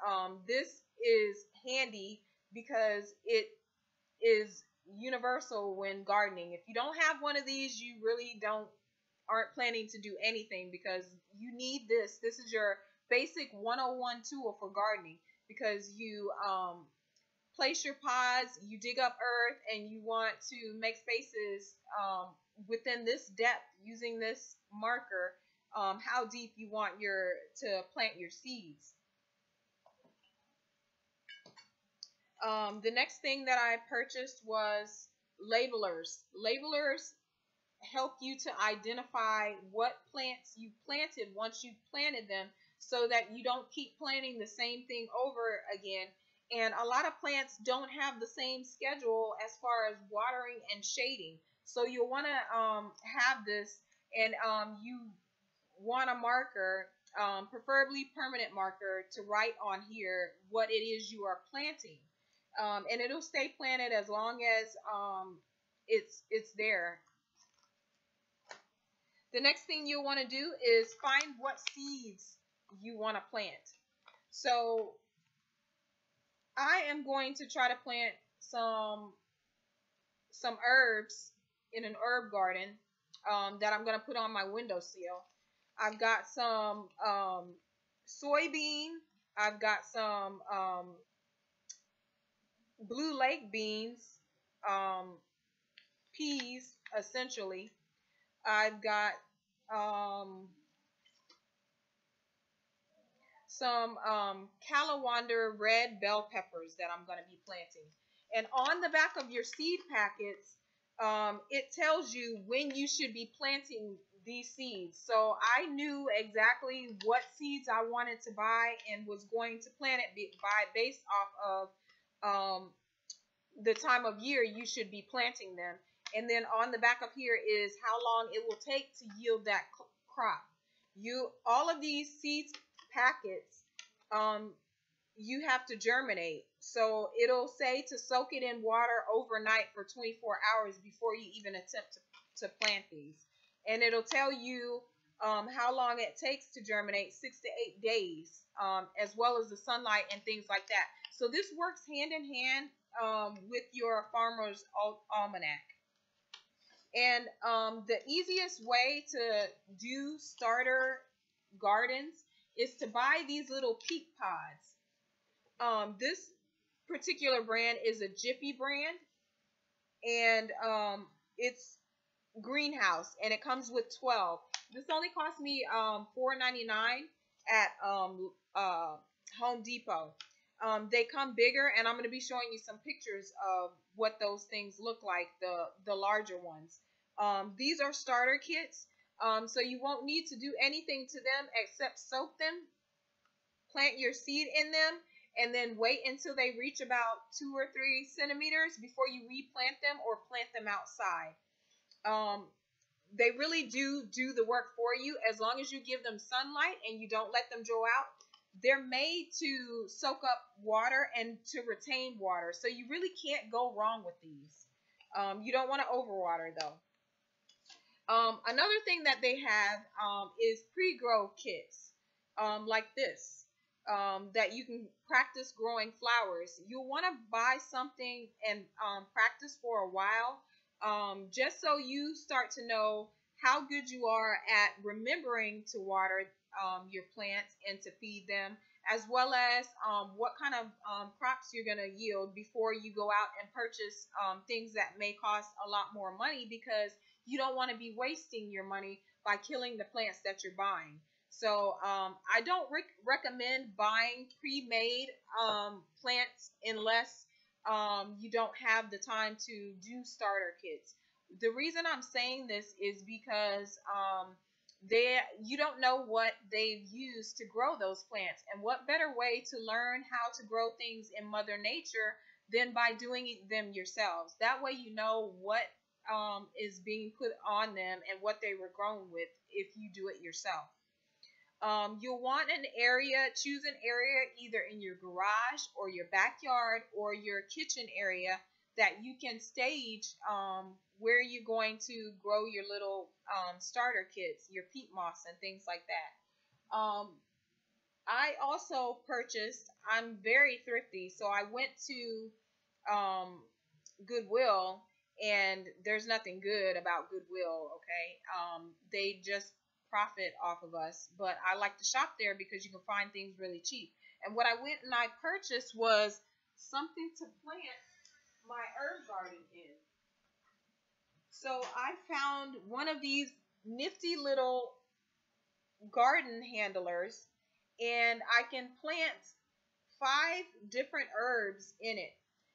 this is handy because it is universal when gardening. If you don't have one of these, you really aren't planning to do anything, because you need this. This is your basic 101 tool for gardening, because you place your pods, you dig up earth, and you want to make spaces within this depth using this marker, how deep you want to plant your seeds. The next thing that I purchased was labelers. Labelers help you to identify what plants you planted once you planted them, so that you don't keep planting the same thing over again. And a lot of plants don't have the same schedule as far as watering and shading. So you'll want to have this, and you want a marker, preferably permanent marker, to write on here what it is you are planting. And it'll stay planted as long as it's there. The next thing you'll want to do is find what seeds you want to plant. So I am going to try to plant some herbs in an herb garden that I'm going to put on my windowsill. I've got some soybean. I've got some blue lake beans, peas, essentially. I've got some Calawander red bell peppers that I'm going to be planting. And on the back of your seed packets, it tells you when you should be planting these seeds. So I knew exactly what seeds I wanted to buy and was going to plant it based off of the time of year you should be planting them. And then on the back of here is how long it will take to yield that crop. All of these seeds packets, you have to germinate. So it'll say to soak it in water overnight for 24 hours before you even attempt to plant these. And it'll tell you how long it takes to germinate, 6 to 8 days, as well as the sunlight and things like that. So this works hand in hand with your Farmer's Almanac. And the easiest way to do starter gardens is to buy these little peat pods. This particular brand is a Jiffy brand, and it's greenhouse, and it comes with 12. This only cost me $4.99 at Home Depot. They come bigger, and I'm going to be showing you some pictures of what those things look like, the larger ones. These are starter kits, so you won't need to do anything to them except soak them, plant your seed in them, and then wait until they reach about 2 or 3 centimeters before you replant them or plant them outside. They really do the work for you as long as you give them sunlight and you don't let them draw out. They're made to soak up water and to retain water, so you really can't go wrong with these. You don't want to overwater though. Another thing that they have is pre-grow kits like this that you can practice growing flowers. You'll want to buy something and practice for a while, just so you start to know how good you are at remembering to water your plants and to feed them, as well as what kind of crops you're going to yield before you go out and purchase things that may cost a lot more money, because you don't want to be wasting your money by killing the plants that you're buying. So I don't recommend buying pre-made plants unless you don't have the time to do starter kits. The reason I'm saying this is because you don't know what they've used to grow those plants. And what better way to learn how to grow things in Mother Nature than by doing them yourselves. That way you know what is being put on them and what they were grown with if you do it yourself. You'll want an area, choose an area either in your garage or your backyard or your kitchen area that you can stage where you're going to grow your little starter kits, your peat moss and things like that. I also purchased, I'm very thrifty, so I went to Goodwill, and there's nothing good about Goodwill, okay? They just profit off of us, but I like to shop there because you can find things really cheap. And what I went and I purchased was something to plant my herb garden in. So I found one of these nifty little garden handlers, and I can plant 5 different herbs in it.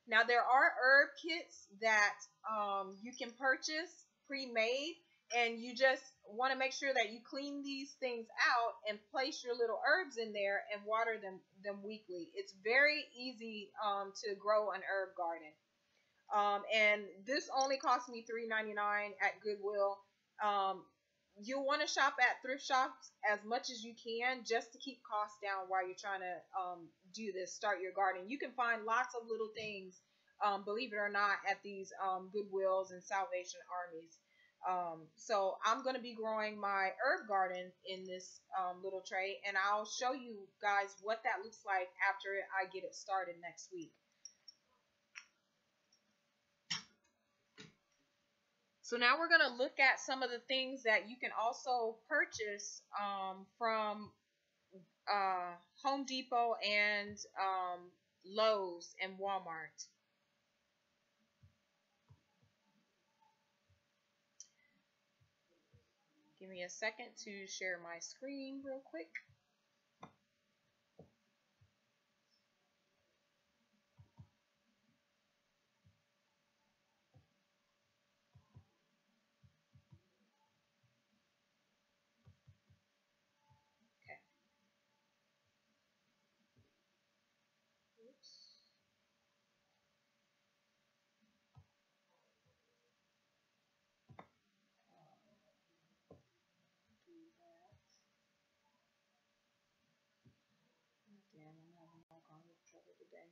Now there are herb kits that you can purchase pre-made, and you just want to make sure that you clean these things out and place your little herbs in there and water them weekly. It's very easy to grow an herb garden. And this only cost me $3.99 at Goodwill. You'll want to shop at thrift shops as much as you can just to keep costs down while you're trying to do this, start your garden. You can find lots of little things, believe it or not, at these Goodwills and Salvation Armies. So I'm going to be growing my herb garden in this little tray, and I'll show you guys what that looks like after I get it started next week. So now we're going to look at some of the things that you can also purchase from Home Depot and Lowe's and Walmart. Give me a second to share my screen real quick. Okay. Oops. Do that. Damn, I'm having all kinds of trouble today.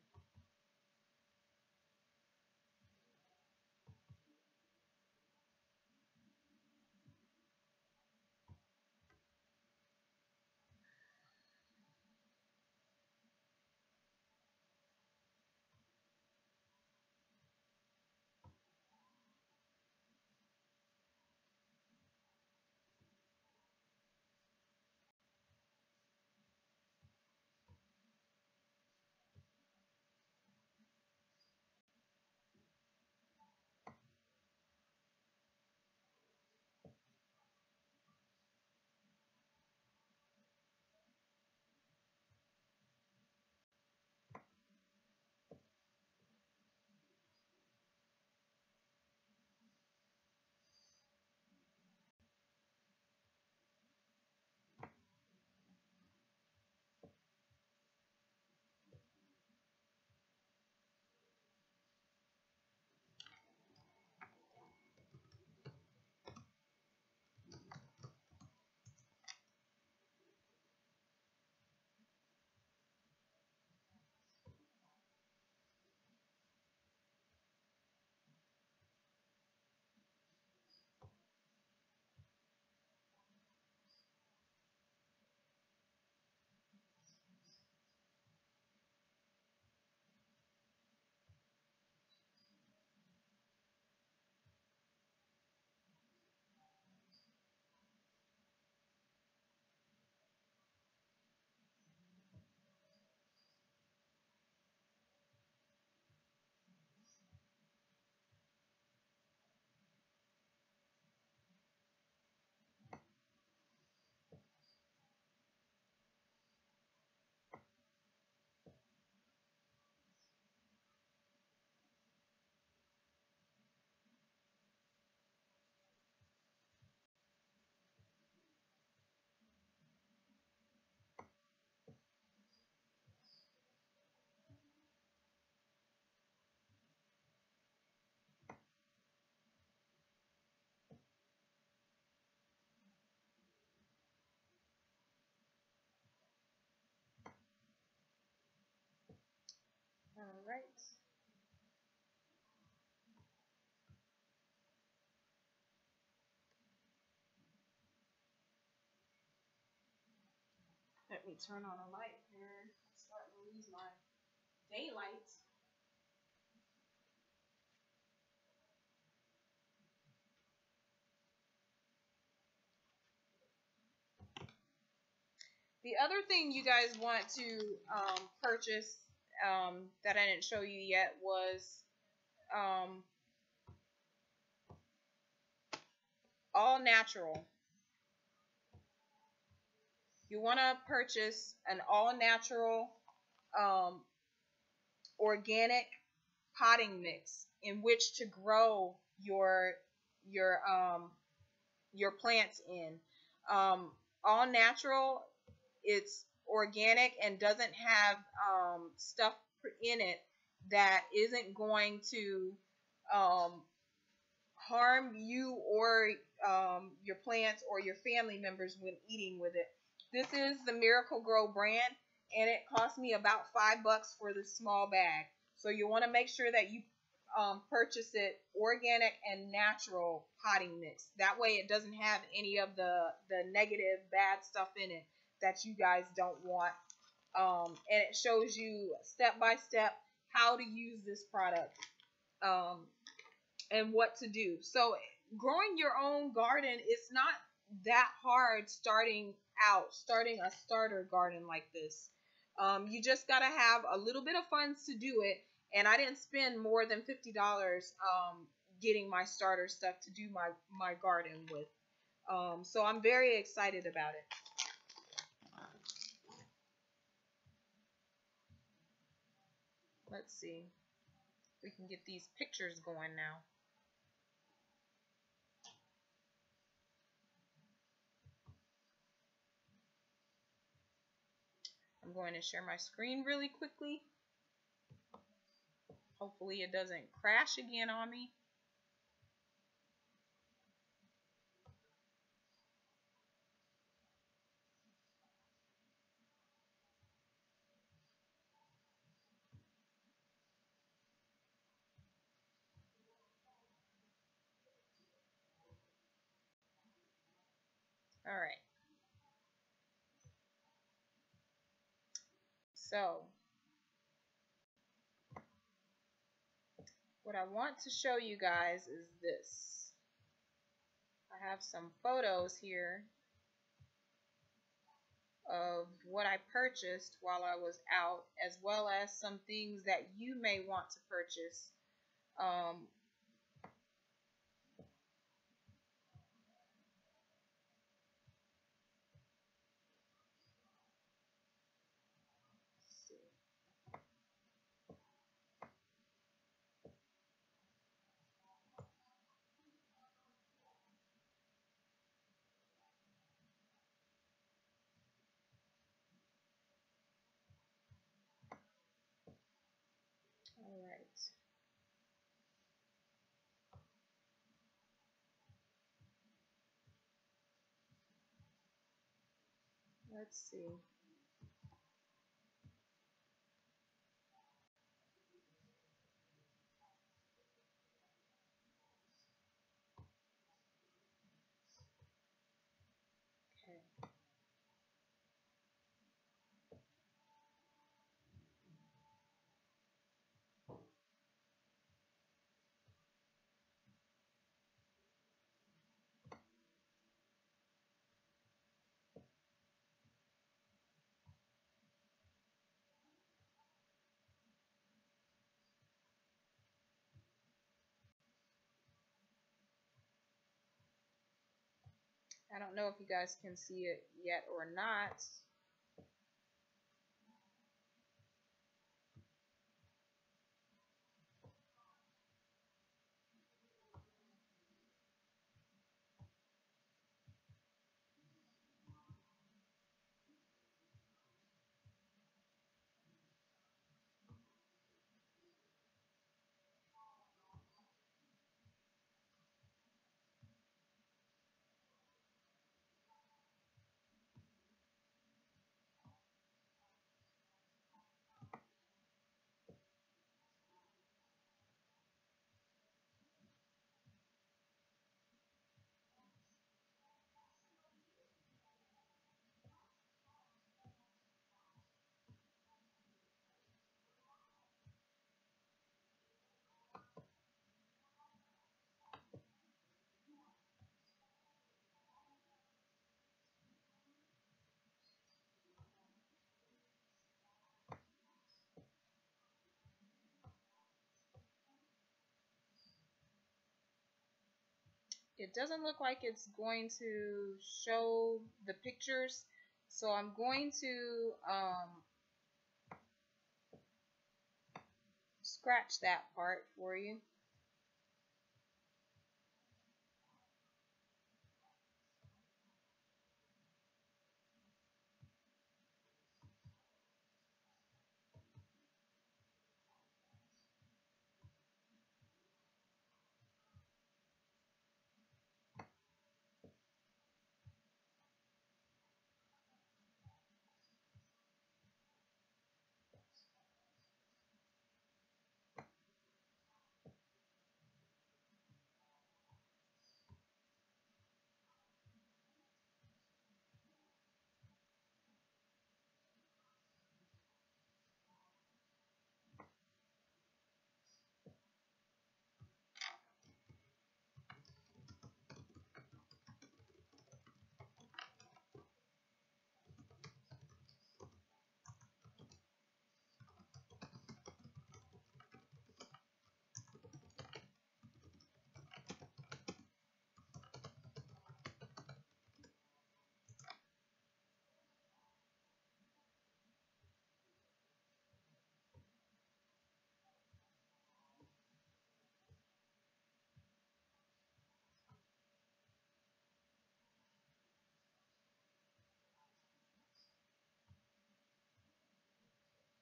All right. let me turn on a light here. I'm starting to lose my daylight. The other thing you guys want to purchase that I didn't show you yet was all natural. You want to purchase an all natural organic potting mix in which to grow your plants in. All natural, it's organic and doesn't have stuff in it that isn't going to harm you or your plants or your family members when eating with it. This is the Miracle Grow brand, and it cost me about $5 for this small bag. So you want to make sure that you purchase it organic and natural potting mix. That way it doesn't have any of the negative, bad stuff in it that you guys don't want. And it shows you step by step how to use this product and what to do. So growing your own garden is not that hard starting a starter garden like this. You just got to have a little bit of funds to do it. And I didn't spend more than $50 getting my starter stuff to do my garden with. So I'm very excited about it. Let's see if we can get these pictures going now. I'm going to share my screen really quickly. Hopefully it doesn't crash again on me. All right. So what I want to show you guys is this. I have some photos here of what I purchased while I was out, as well as some things that you may want to purchase. Let's see. All right. Let's see. Okay. I don't know if you guys can see it yet or not. it doesn't look like it's going to show the pictures, so I'm going to scratch that part for you.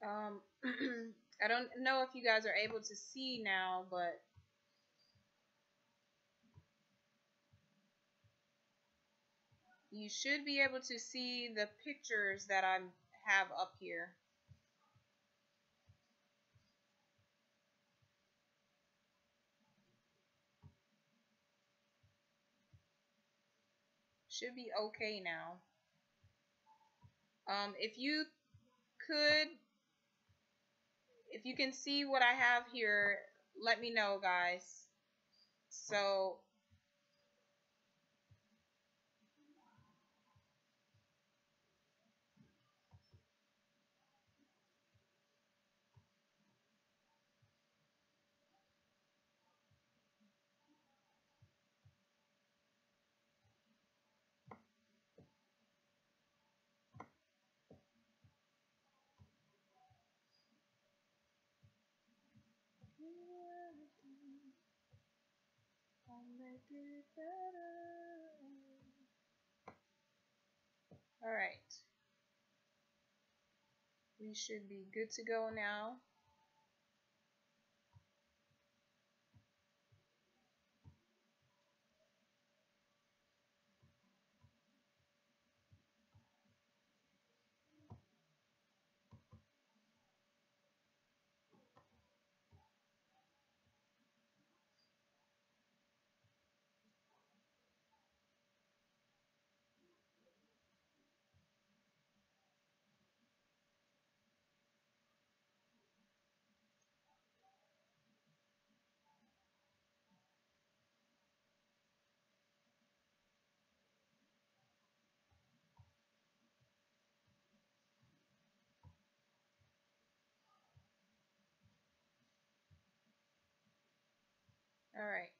I don't know if you guys are able to see now, but you should be able to see the pictures that I have up here. Should be okay now. If you can see what I have here, let me know, guys. So all right. We should be good to go now. All right.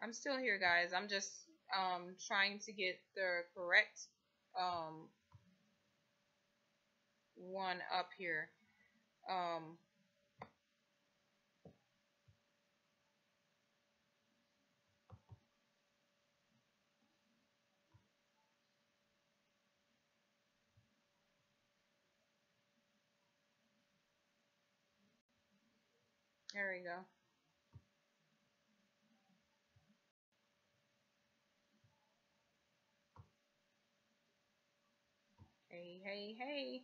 I'm still here, guys. I'm just trying to get the correct one up here. There we go. Hey, hey, hey.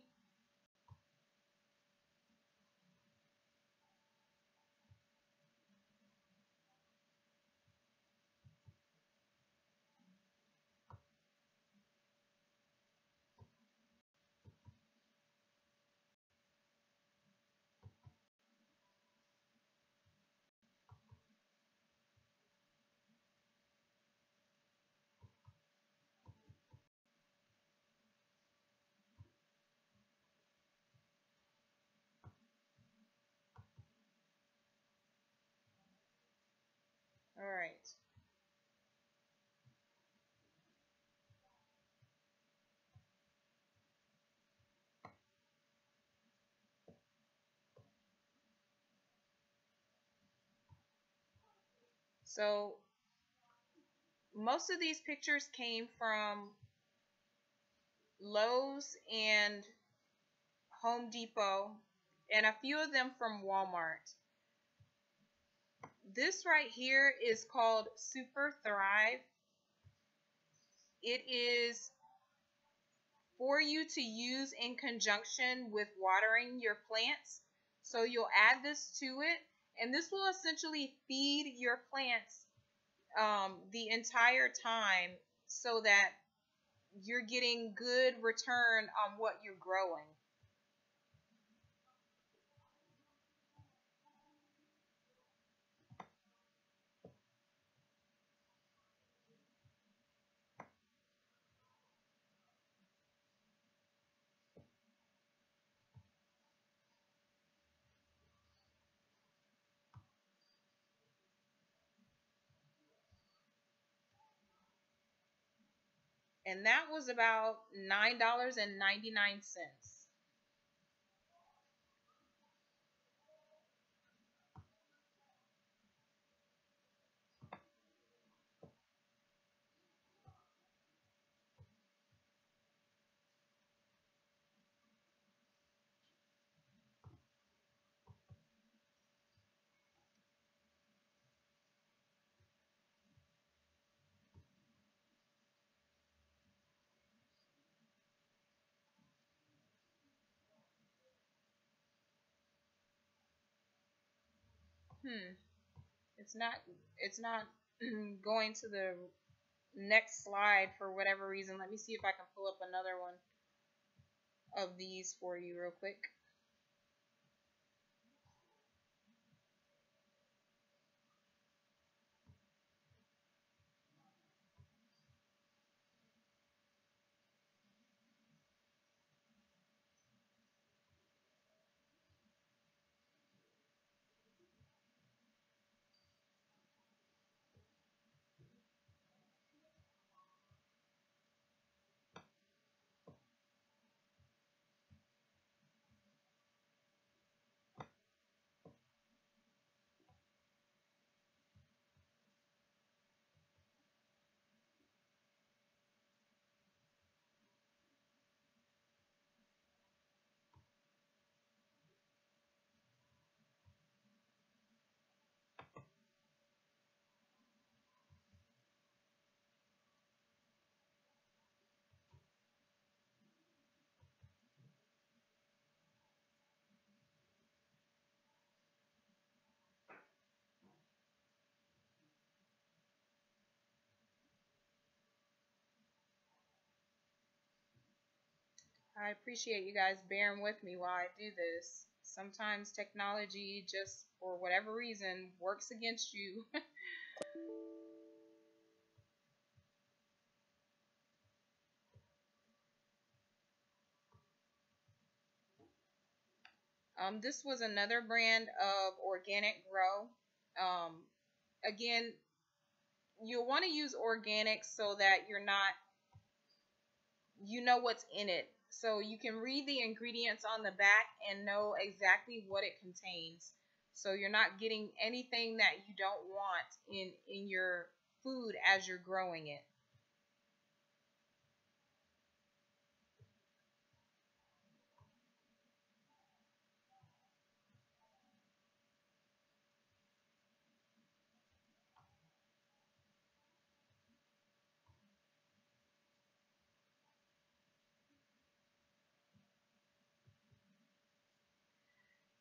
So most of these pictures came from Lowe's and Home Depot, and a few of them from Walmart. This right here is called Super Thrive. It is for you to use in conjunction with watering your plants. So you'll add this to it, and this will essentially feed your plants the entire time so that you're getting good return on what you're growing. And that was about $9.99. It's not going to the next slide for whatever reason. Let me see if I can pull up another one of these for you real quick. I appreciate you guys bearing with me while I do this. Sometimes technology just, for whatever reason, works against you. This was another brand of organic grow. Again, you'll want to use organic so that you know what's in it. So you can read the ingredients on the back and know exactly what it contains. So you're not getting anything that you don't want in your food as you're growing it.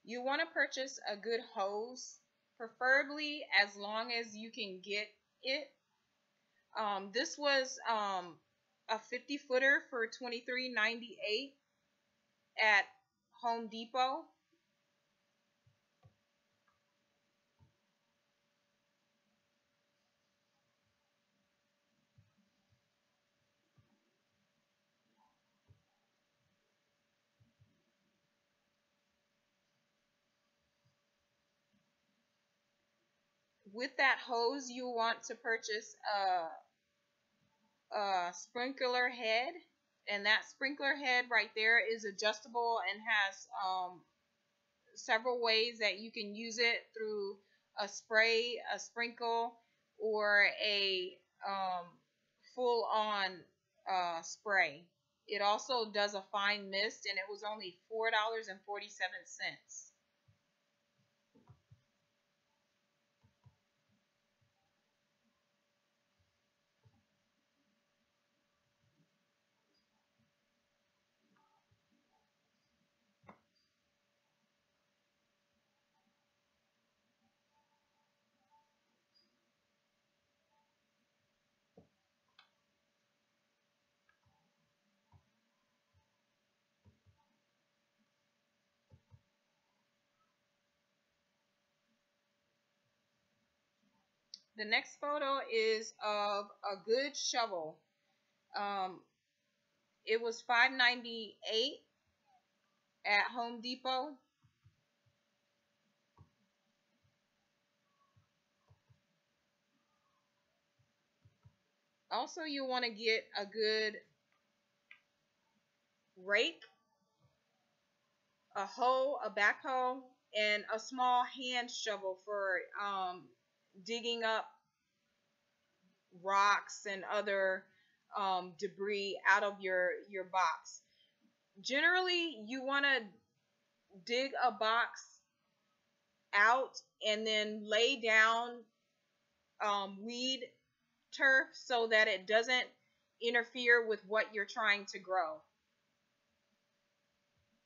You want to purchase a good hose, preferably as long as you can get it. This was a 50-footer for $23.98 at Home Depot. With that hose, you want to purchase a sprinkler head, and that sprinkler head right there is adjustable and has several ways that you can use it through a spray, a sprinkle, or a full-on spray. It also does a fine mist, and it was only $4.47. The next photo is of a good shovel. It was $5.98 at Home Depot. Also, you want to get a good rake, a hoe, a backhoe, and a small hand shovel for digging up rocks and other debris out of your box. Generally, you want to dig a box out and then lay down weed turf so that it doesn't interfere with what you're trying to grow.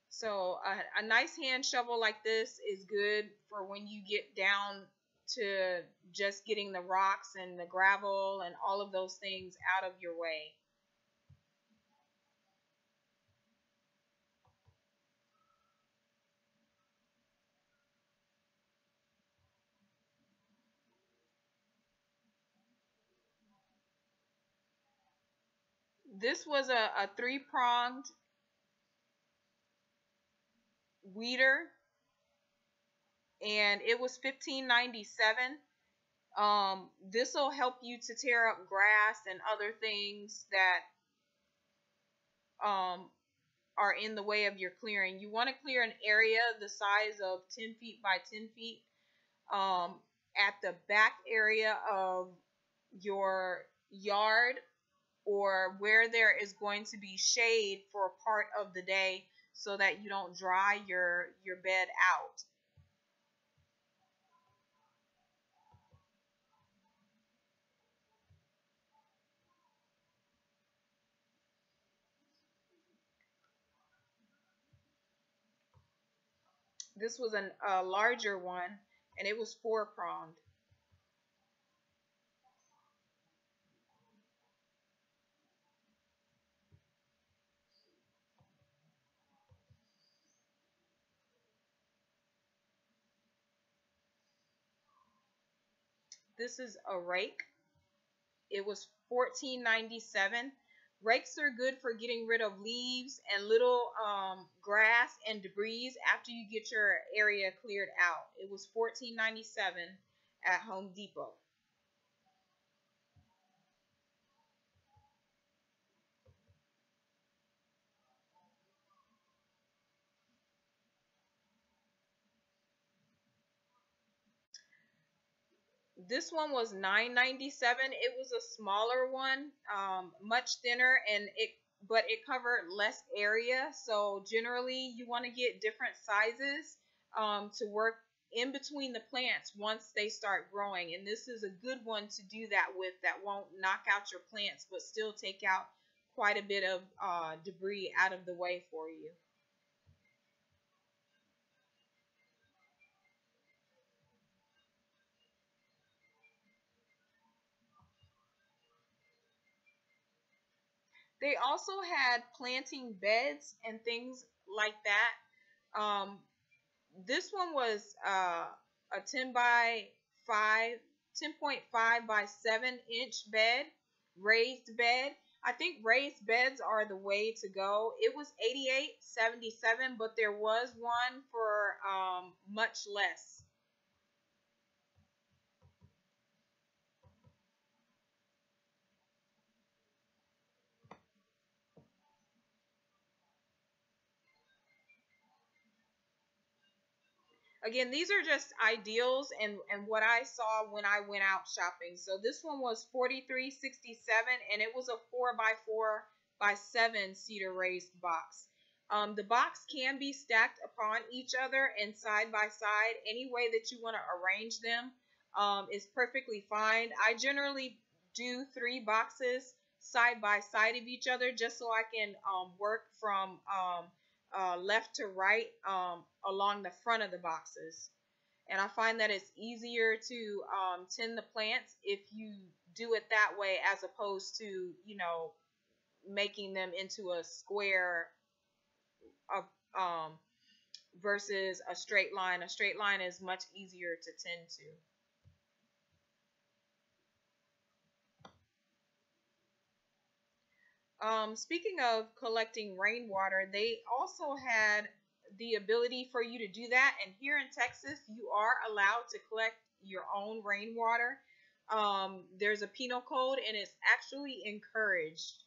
So a nice hand shovel like this is good for when you get down to just getting the rocks and the gravel and all of those things out of your way. This was a three-pronged weeder, and it was $15.97. This will help you to tear up grass and other things that are in the way of your clearing. You want to clear an area the size of 10 feet by 10 feet at the back area of your yard, or where there is going to be shade for a part of the day so that you don't dry your bed out. This was a larger one, and it was four-pronged. This is a rake. It was $14.97. Rakes are good for getting rid of leaves and little grass and debris after you get your area cleared out. It was $14.97 at Home Depot. This one was $9.97. It was a smaller one, much thinner, and but it covered less area. So generally, you want to get different sizes to work in between the plants once they start growing. And this is a good one to do that with. That won't knock out your plants, but still take out quite a bit of debris out of the way for you. They also had planting beds and things like that. Um, this one was a 10.5 by 7 inch bed, raised bed. I think raised beds are the way to go. It was $88.77, but there was one for much less. Again, these are just ideals and what I saw when I went out shopping. So this one was $43.67, and it was a 4x4x7 cedar raised box. The box can be stacked upon each other and side by side. Any way that you want to arrange them is perfectly fine. I generally do 3 boxes side by side of each other just so I can work from left to right along the front of the boxes. And I find that it's easier to tend the plants if you do it that way, as opposed to, you know, making them into a square versus a straight line. A straight line is much easier to tend to. Speaking of collecting rainwater, they also had the ability for you to do that. And here in Texas, you are allowed to collect your own rainwater. There's a penal code, and it's actually encouraged.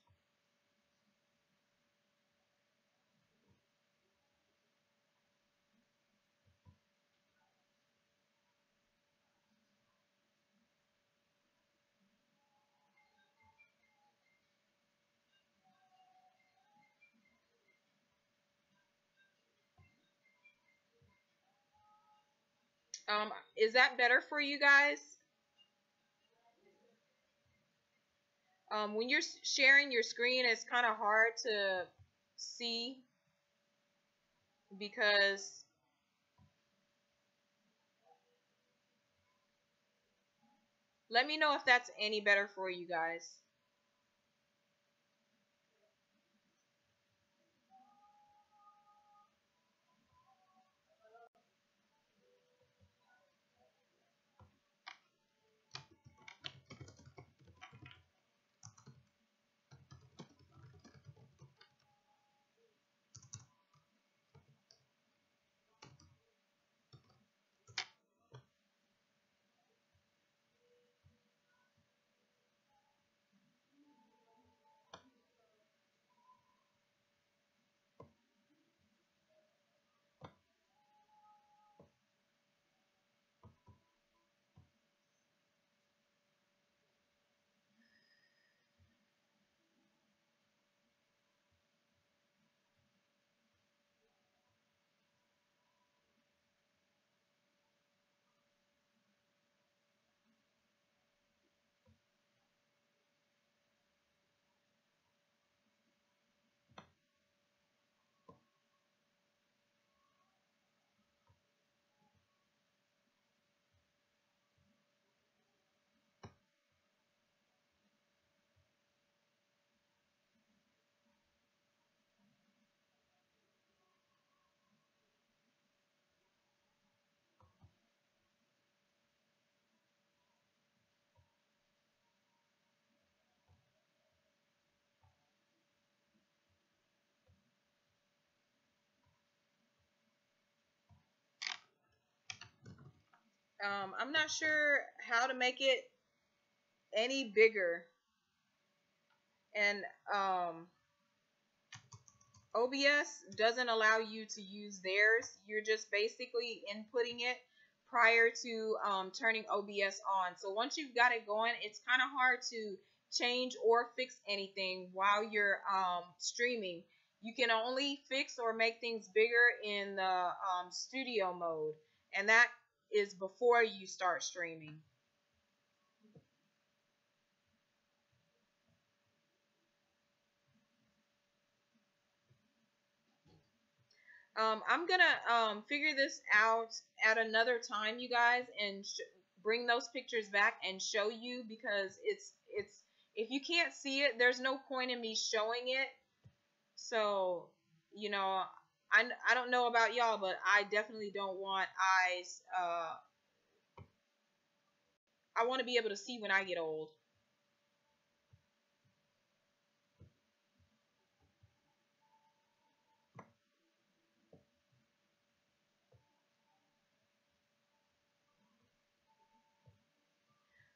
Is that better for you guys? When you're sharing your screen, it's kind of hard to see because let me know if that's any better for you guys. I'm not sure how to make it any bigger. And OBS doesn't allow you to use theirs. You're just basically inputting it prior to turning OBS on. So once you've got it going, it's kind of hard to change or fix anything while you're streaming. You can only fix or make things bigger in the studio mode, and that is before you start streaming. I'm gonna figure this out at another time, you guys, and bring those pictures back and show you, because it's if you can't see it, there's no point in me showing it. So, you know, I don't know about y'all, but I definitely don't want eyes. I want to be able to see when I get old.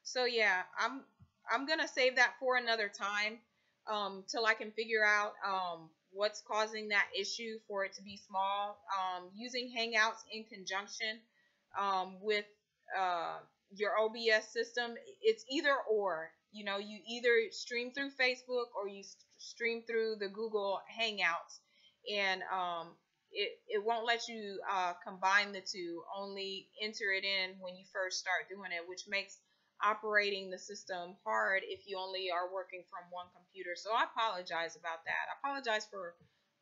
So yeah, I'm gonna save that for another time, till I can figure out what's causing that issue for it to be small. Using Hangouts in conjunction with your OBS system. It's either or. You know, you either stream through Facebook or you stream through the Google Hangouts, and it won't let you combine the two. Only enter it in when you first start doing it, which makes operating the system hard if you only are working from one computer. So I apologize about that. I apologize for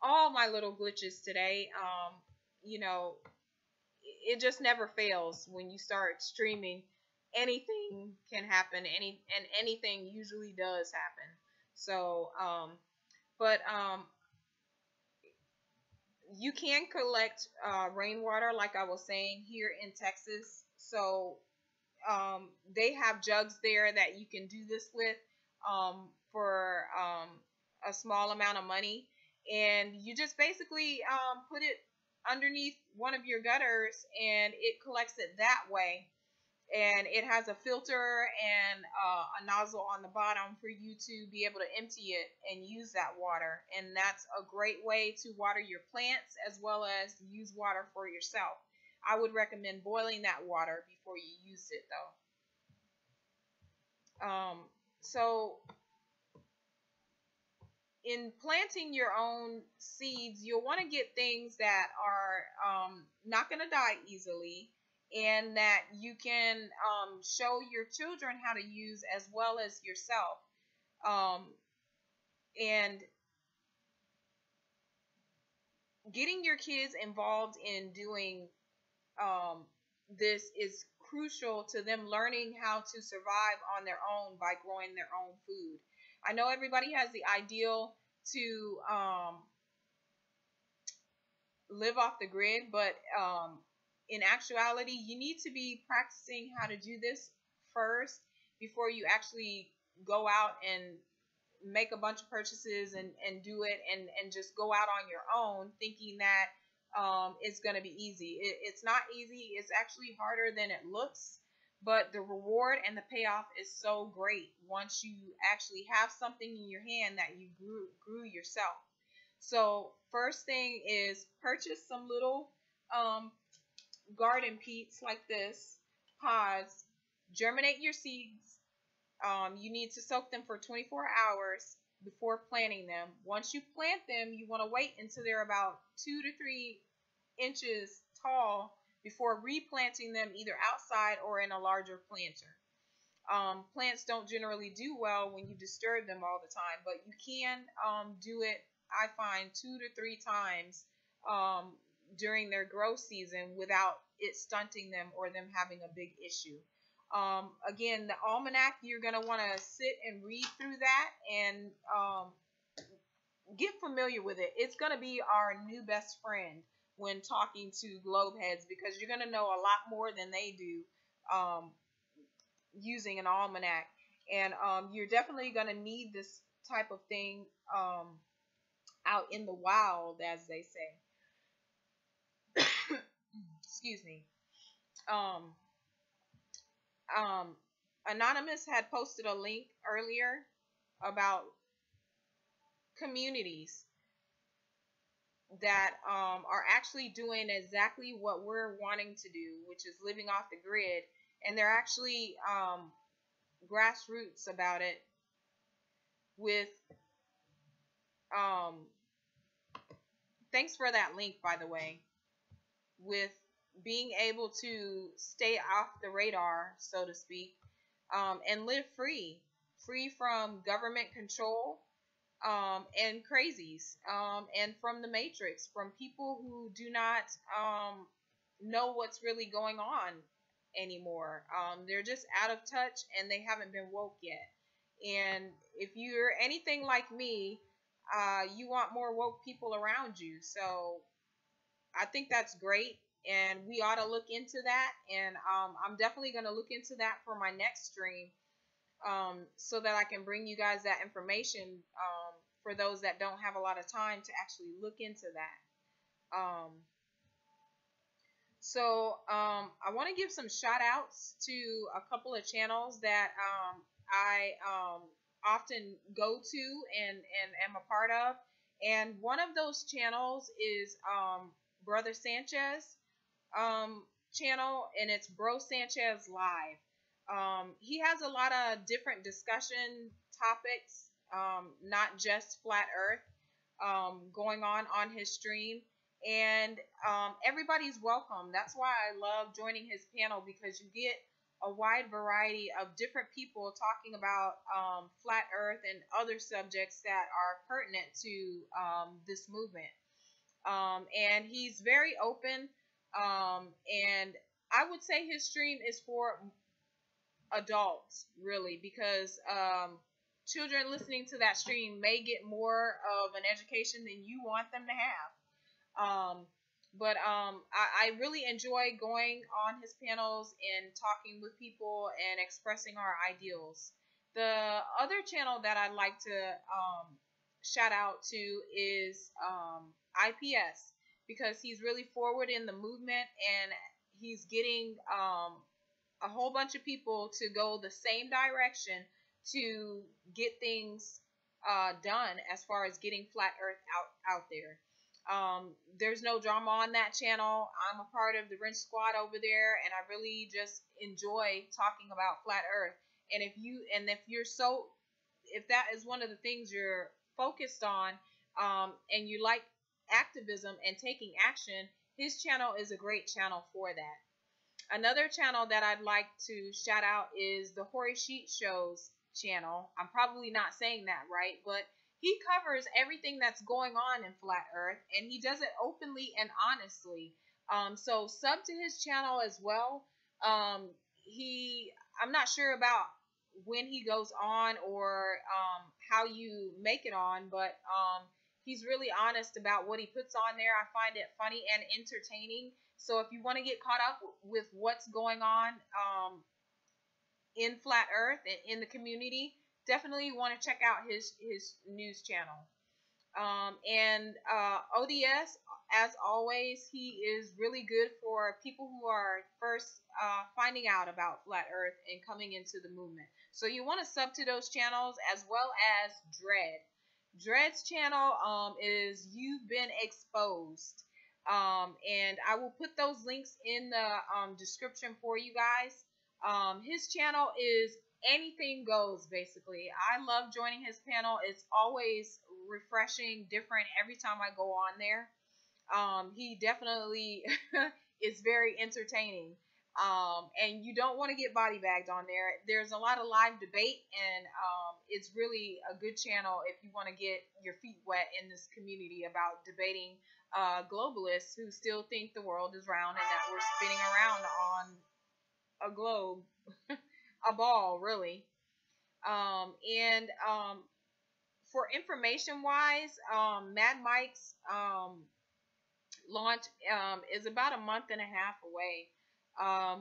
all my little glitches today. You know, it just never fails when you start streaming. Anything can happen, and anything usually does happen. So but you can collect rainwater, like I was saying, here in Texas. So they have jugs there that you can do this with for a small amount of money, and you just basically put it underneath one of your gutters, and it collects it that way. And it has a filter and a nozzle on the bottom for you to be able to empty it and use that water. And that's a great way to water your plants as well as use water for yourself. I would recommend boiling that water before you use it, though. So in planting your own seeds, you'll want to get things that are not going to die easily, and that you can show your children how to use as well as yourself. And getting your kids involved in doing this is crucial to them learning how to survive on their own by growing their own food. I know everybody has the ideal to live off the grid, but in actuality, you need to be practicing how to do this first before you actually go out and make a bunch of purchases and do it and just go out on your own thinking that it's going to be easy. It's not easy. It's actually harder than it looks, but the reward and the payoff is so great once you actually have something in your hand that you grew yourself. So first thing is purchase some little garden peats like this, pods. Germinate your seeds. You need to soak them for 24 hours before planting them. Once you plant them, you want to wait until they're about 2 to 3 inches tall before replanting them either outside or in a larger planter. Plants don't generally do well when you disturb them all the time, but you can do it, I find, 2 to 3 times during their growth season without it stunting them or them having a big issue. Again, the almanac, you're going to want to sit and read through that and get familiar with it. It's going to be our new best friend when talking to globe heads, because you're going to know a lot more than they do using an almanac. And you're definitely going to need this type of thing out in the wild, as they say. Excuse me. Anonymous had posted a link earlier about communities that are actually doing exactly what we're wanting to do, which is living off the grid, and they're actually grassroots about it with thanks for that link, by the way, with being able to stay off the radar, so to speak, and live free from government control and crazies, and from the matrix, from people who do not know what's really going on anymore. They're just out of touch and they haven't been woke yet. And if you're anything like me, you want more woke people around you. So I think that's great, and we ought to look into that. And I'm definitely going to look into that for my next stream, so that I can bring you guys that information for those that don't have a lot of time to actually look into that. So I want to give some shout outs to a couple of channels that I often go to and am a part of. And one of those channels is Brother Sanchez. channel, and it's Bro Sanchez Live. He has a lot of different discussion topics, not just flat Earth, going on his stream. And everybody's welcome. That's why I love joining his panel, because you get a wide variety of different people talking about flat Earth and other subjects that are pertinent to this movement. And he's very open. And I would say his stream is for adults, really, because children listening to that stream may get more of an education than you want them to have. I really enjoy going on his panels and talking with people and expressing our ideals. The other channel that I'd like to shout out to is IPS, because he's really forward in the movement, and he's getting a whole bunch of people to go the same direction to get things done as far as getting flat Earth out there. There's no drama on that channel. I'm a part of the Wrench Squad over there, and I really just enjoy talking about flat Earth. And if that is one of the things you're focused on, and you like activism and taking action, his channel is a great channel for that. Another channel that I'd like to shout out is the Hori Sheet Show's channel. I'm probably not saying that right, but he covers everything that's going on in flat Earth, and he does it openly and honestly. So sub to his channel as well. I'm not sure about when he goes on or how you make it on, but he's really honest about what he puts on there. I find it funny and entertaining. So if you want to get caught up with what's going on in flat Earth and in the community, definitely want to check out his news channel. ODS, as always, he is really good for people who are first finding out about flat Earth and coming into the movement. So you want to sub to those channels, as well as Dread. Dread's channel is You've Been Exposed. And I will put those links in the description for you guys. His channel is anything goes, basically. I love joining his panel. It's always refreshing, different every time I go on there. He definitely is very entertaining. And you don't want to get body bagged on there. There's a lot of live debate, and it's really a good channel if you want to get your feet wet in this community about debating globalists who still think the world is round and that we're spinning around on a globe, a ball, really. For information wise, Mad Mike's launch is about a month and a half away. I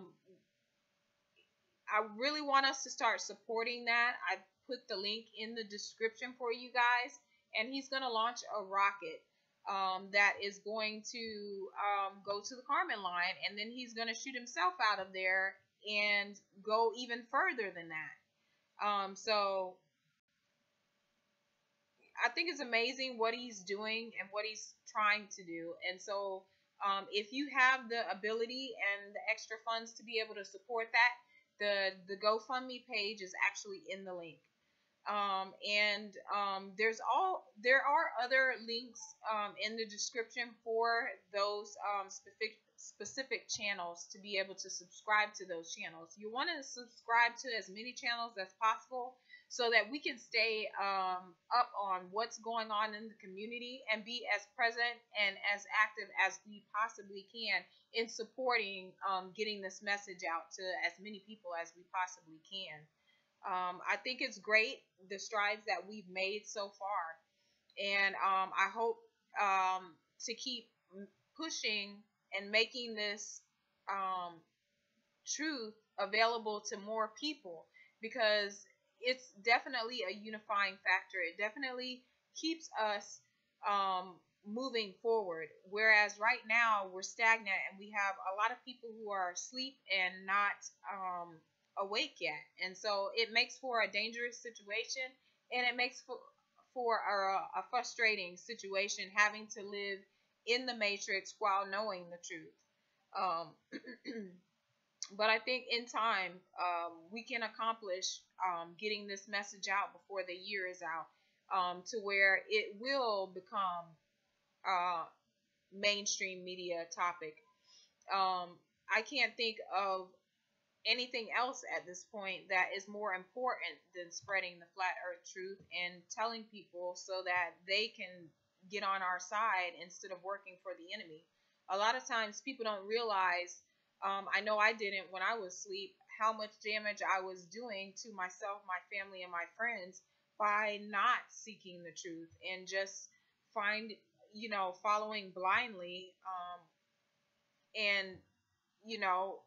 really want us to start supporting that. I put the link in the description for you guys, and he's going to launch a rocket that is going to go to the Kármán line, and then he's going to shoot himself out of there and go even further than that. So I think it's amazing what he's doing and what he's trying to do. And so if you have the ability and the extra funds to be able to support that, the GoFundMe page is actually in the link. There are other links in the description for those specific channels to be able to subscribe to those channels. You want to subscribe to as many channels as possible so that we can stay up on what's going on in the community and be as present and as active as we possibly can in supporting getting this message out to as many people as we possibly can. I think it's great, the strides that we've made so far. And I hope to keep pushing and making this truth available to more people, because it's definitely a unifying factor. It definitely keeps us moving forward. Whereas right now we're stagnant and we have a lot of people who are asleep and not awake yet. And so it makes for a dangerous situation, and it makes for a frustrating situation having to live in the matrix while knowing the truth. Um, but I think in time, we can accomplish getting this message out before the year is out, to where it will become mainstream media topic. I can't think of anything else at this point that is more important than spreading the flat earth truth and telling people so that they can get on our side instead of working for the enemy. A lot of times people don't realize, I know I didn't when I was asleep, how much damage I was doing to myself, my family, and my friends by not seeking the truth and just following blindly, and, you know,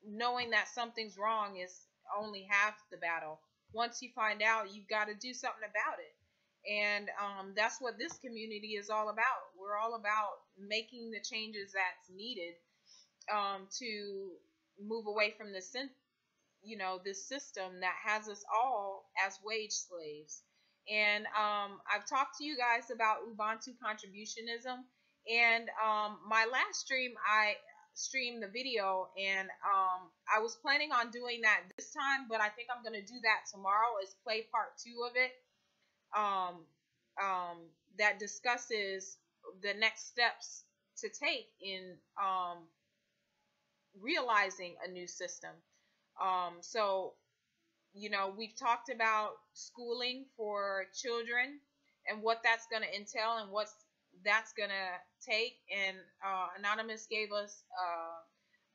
knowing that something's wrong is only half the battle. Once you find out, you've got to do something about it. And that's what this community is all about. We're all about making the changes that's needed to move away from this system that has us all as wage slaves. And I've talked to you guys about Ubuntu Contributionism. And my last stream, I streamed the video, and I was planning on doing that this time, but I think I'm going to do that tomorrow, is play part 2 of it, that discusses the next steps to take in realizing a new system. So, we've talked about schooling for children and what that's going to entail and what that's going to take. And Anonymous gave us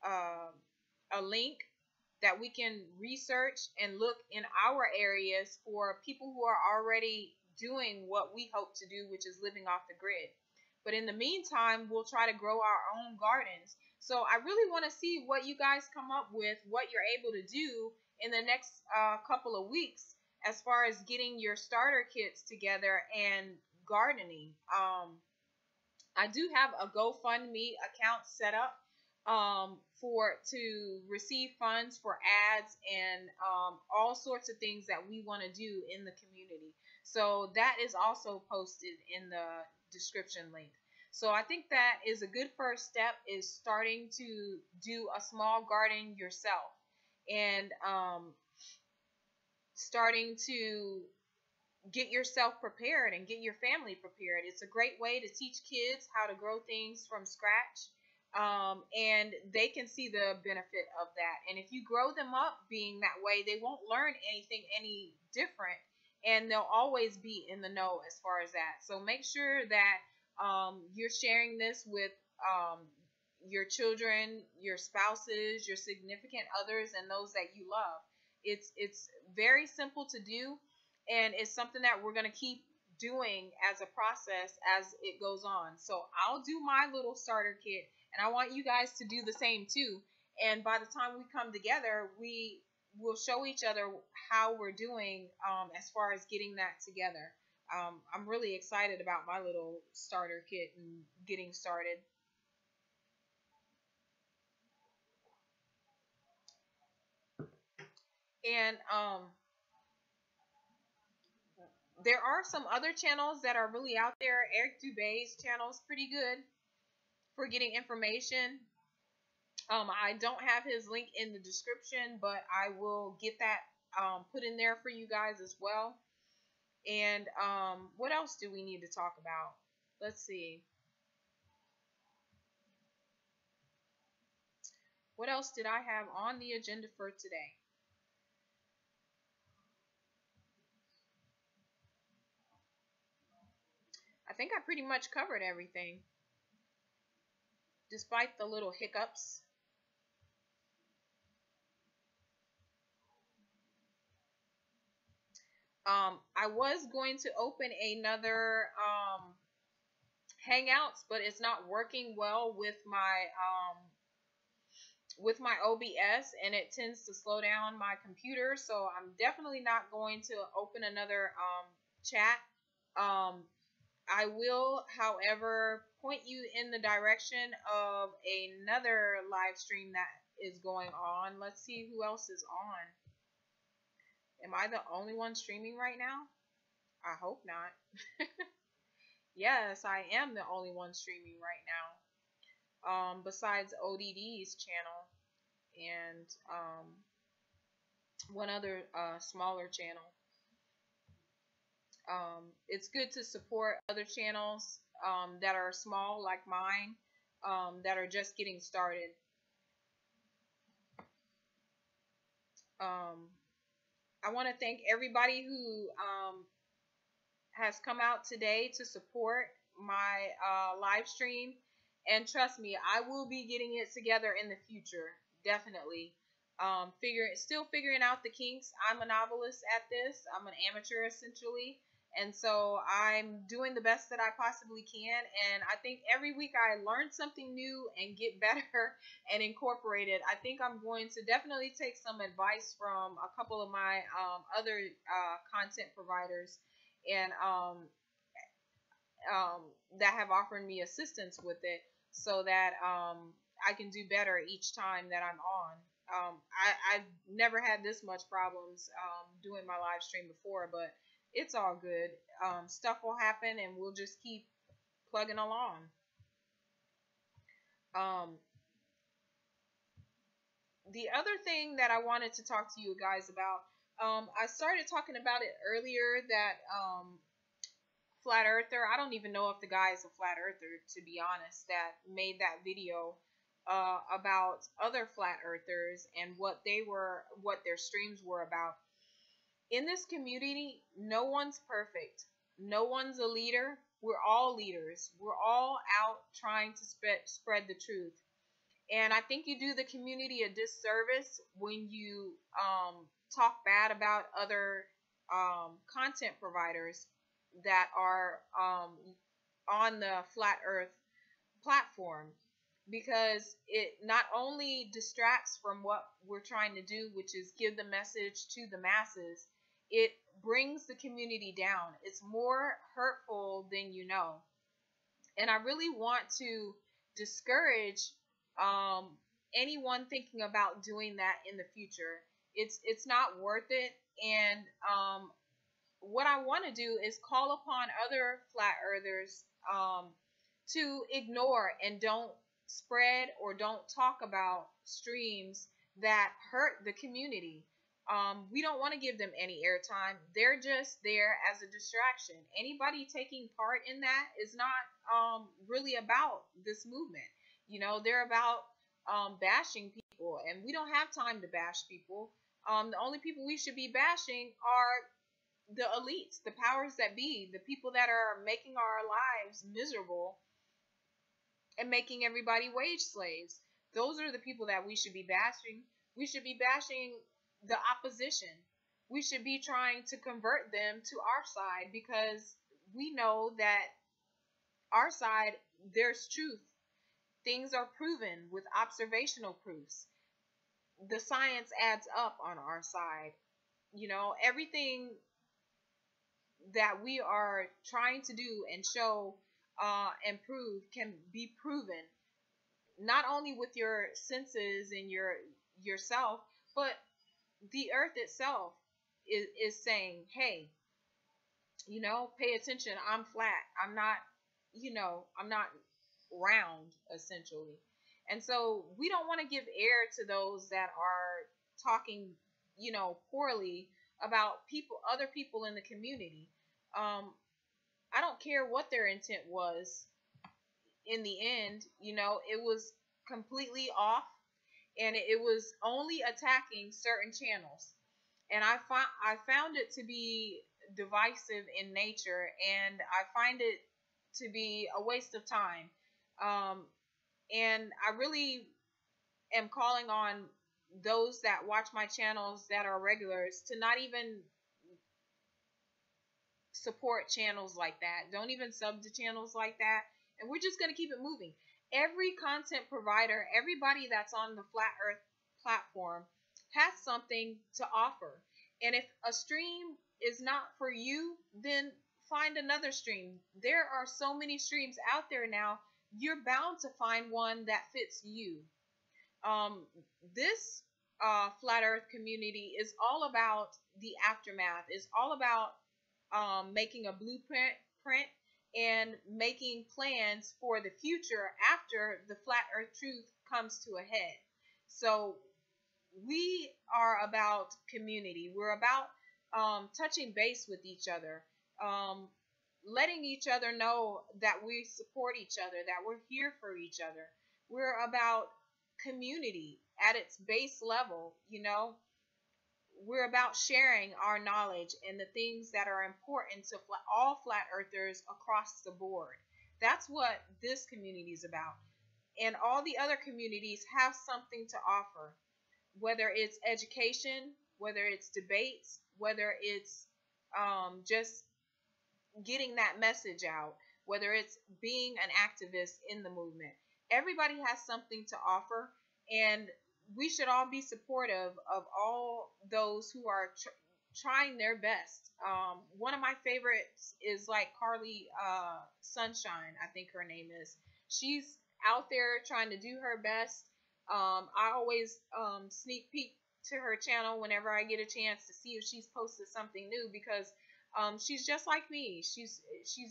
a link that we can research and look in our areas for people who are already doing what we hope to do, which is living off the grid. But in the meantime, we'll try to grow our own gardens. So I really want to see what you guys come up with, what you're able to do in the next couple of weeks as far as getting your starter kits together and gardening. I do have a GoFundMe account set up to receive funds for ads and all sorts of things that we want to do in the community. So that is also posted in the description link. So I think that is a good first step, is starting to do a small garden yourself and starting to get yourself prepared and get your family prepared. It's a great way to teach kids how to grow things from scratch, and they can see the benefit of that. And if you grow them up being that way, they won't learn anything any different, and they'll always be in the know as far as that. So make sure that you're sharing this with your children, your spouses, your significant others, and those that you love. It's very simple to do, and it's something that we're going to keep doing as a process as it goes on. So I'll do my little starter kit, and I want you guys to do the same too. And by the time we come together, we will show each other how we're doing as far as getting that together. I'm really excited about my little starter kit and getting started. And there are some other channels that are really out there. Eric Dubé's channel is pretty good for getting information. I don't have his link in the description, but I will get that put in there for you guys as well. And what else do we need to talk about? Let's see. What else did I have on the agenda for today? I think I pretty much covered everything, despite the little hiccups. I was going to open another Hangouts, but it's not working well with my OBS, and it tends to slow down my computer. So I'm definitely not going to open another chat. I will, however, point you in the direction of another live stream that is going on. Let's see who else is on. Am I the only one streaming right now? I hope not. Yes, I am the only one streaming right now. besides ODD's channel and one other smaller channel. It's good to support other channels that are small like mine, that are just getting started. I want to thank everybody who has come out today to support my live stream. And trust me, I will be getting it together in the future, definitely. Still figuring out the kinks. I'm a novelist at this. I'm an amateur, essentially. And so I'm doing the best that I possibly can. And I think every week I learn something new and get better and incorporate it. I think I'm going to definitely take some advice from a couple of my other content providers and that have offered me assistance with it, so that I can do better each time that I'm on. I've never had this much problems doing my live stream before, but it's all good. Stuff will happen, and we'll just keep plugging along. The other thing that I wanted to talk to you guys about, I started talking about it earlier, that flat earther, I don't even know if the guy is a flat earther, to be honest, that made that video about other flat earthers and what their streams were about. In this community, no one's perfect. No one's a leader. We're all leaders. We're all out trying to spread the truth. And I think you do the community a disservice when you talk bad about other content providers that are on the flat earth platform, because it not only distracts from what we're trying to do, which is give the message to the masses, it brings the community down. It's more hurtful than you know. And I really want to discourage anyone thinking about doing that in the future. It's not worth it. And what I want to do is call upon other flat earthers to ignore and don't spread or don't talk about streams that hurt the community. We don't want to give them any airtime. They're just there as a distraction. Anybody taking part in that is not really about this movement. You know, they're about bashing people, and we don't have time to bash people. The only people we should be bashing are the elites, the powers that be, the people that are making our lives miserable and making everybody wage slaves. Those are the people that we should be bashing. We should be bashing the opposition. We should be trying to convert them to our side, because we know that our side, there's truth. Things are proven with observational proofs. The science adds up on our side. You know, everything that we are trying to do and show and prove can be proven, not only with your senses and yourself, but the earth itself is saying, hey, you know, pay attention. I'm flat. I'm not, you know, I'm not round, essentially. And so we don't want to give air to those that are talking, you know, poorly about other people in the community. I don't care what their intent was in the end. You know, it was completely off, and it was only attacking certain channels. And I found it to be divisive in nature, and I find it to be a waste of time. And I really am calling on those that watch my channels that are regulars to not even support channels like that. Don't even sub to channels like that. And we're just going to keep it moving. Every content provider, everybody that's on the Flat Earth platform has something to offer. And if a stream is not for you, then find another stream. There are so many streams out there now. You're bound to find one that fits you. This Flat Earth community is all about the aftermath. It's all about making a blueprint and making plans for the future after the flat earth truth comes to a head. So we are about community. We're about touching base with each other, letting each other know that we support each other, that we're here for each other. We're about community at its base level, you know. We're about sharing our knowledge and the things that are important to all flat earthers across the board. That's what this community is about. And all the other communities have something to offer, whether it's education, whether it's debates, whether it's just getting that message out, whether it's being an activist in the movement. Everybody has something to offer, and we should all be supportive of all those who are trying their best. One of my favorites is like Carly Sunshine, I think her name is. She's out there trying to do her best. I always sneak peek to her channel whenever I get a chance to see if she's posted something new, because she's just like me. She's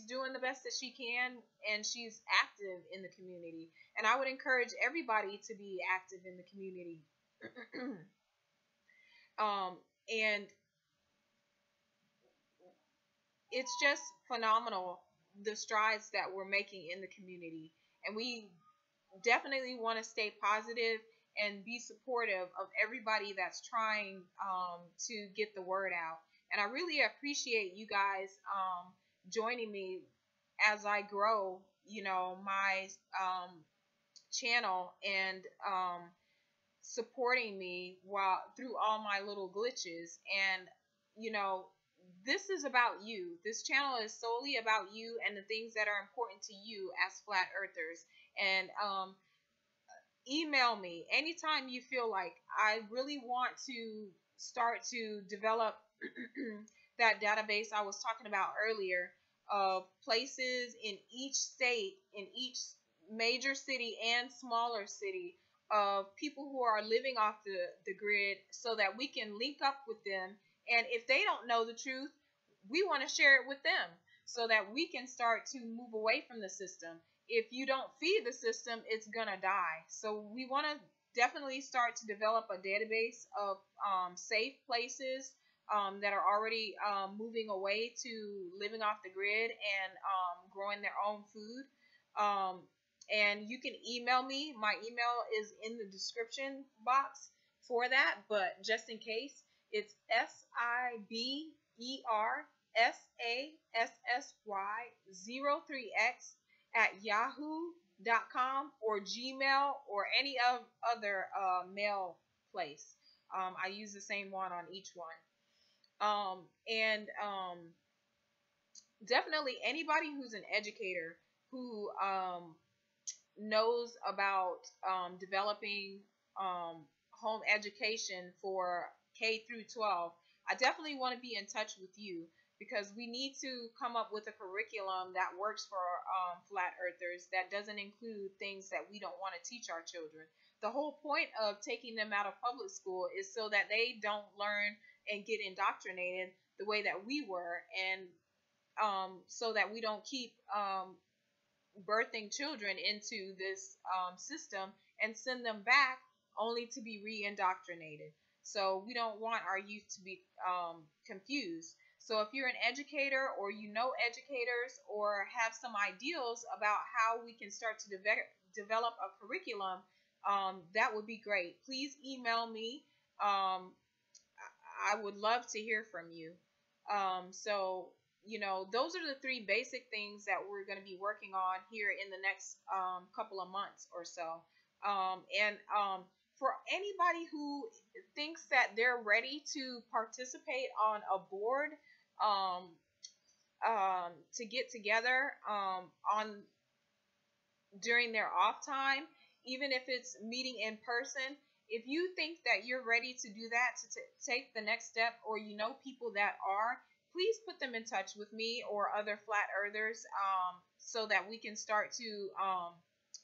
doing the best that she can, and she's active in the community. And I would encourage everybody to be active in the community. And it's just phenomenal, the strides that we're making in the community. And we definitely want to stay positive and be supportive of everybody that's trying to get the word out. And I really appreciate you guys joining me as I grow, you know, my channel, and supporting me through all my little glitches. And, you know, this is about you. This channel is solely about you and the things that are important to you as flat earthers. And email me anytime you feel like I really want to start to develop that database I was talking about earlier, of places in each state, in each major city and smaller city, of people who are living off the grid, so that we can link up with them. And if they don't know the truth, we want to share it with them so that we can start to move away from the system. If you don't feed the system, it's going to die. So we want to definitely start to develop a database of safe places that are already moving away to living off the grid and growing their own food. And you can email me. My email is in the description box for that, but just in case, it's SIBERSSY03x@yahoo.com or Gmail or any other mail place. I use the same one on each one. Definitely anybody who's an educator who knows about developing home education for K through 12, I definitely want to be in touch with you, because we need to come up with a curriculum that works for flat earthers, that doesn't include things that we don't want to teach our children. The whole point of taking them out of public school is so that they don't learn and get indoctrinated the way that we were, and so that we don't keep birthing children into this system and send them back only to be re-indoctrinated. So we don't want our youth to be confused. So if you're an educator, or you know educators, or have some ideals about how we can start to develop a curriculum, that would be great. Please email me. I would love to hear from you. So, you know, those are the three basic things that we're going to be working on here in the next couple of months or so. For anybody who thinks that they're ready to participate on a board to get together during their off time, even if it's meeting in person, if you think that you're ready to do that, to take the next step, or you know people that are, please put them in touch with me or other flat earthers, so that we can start to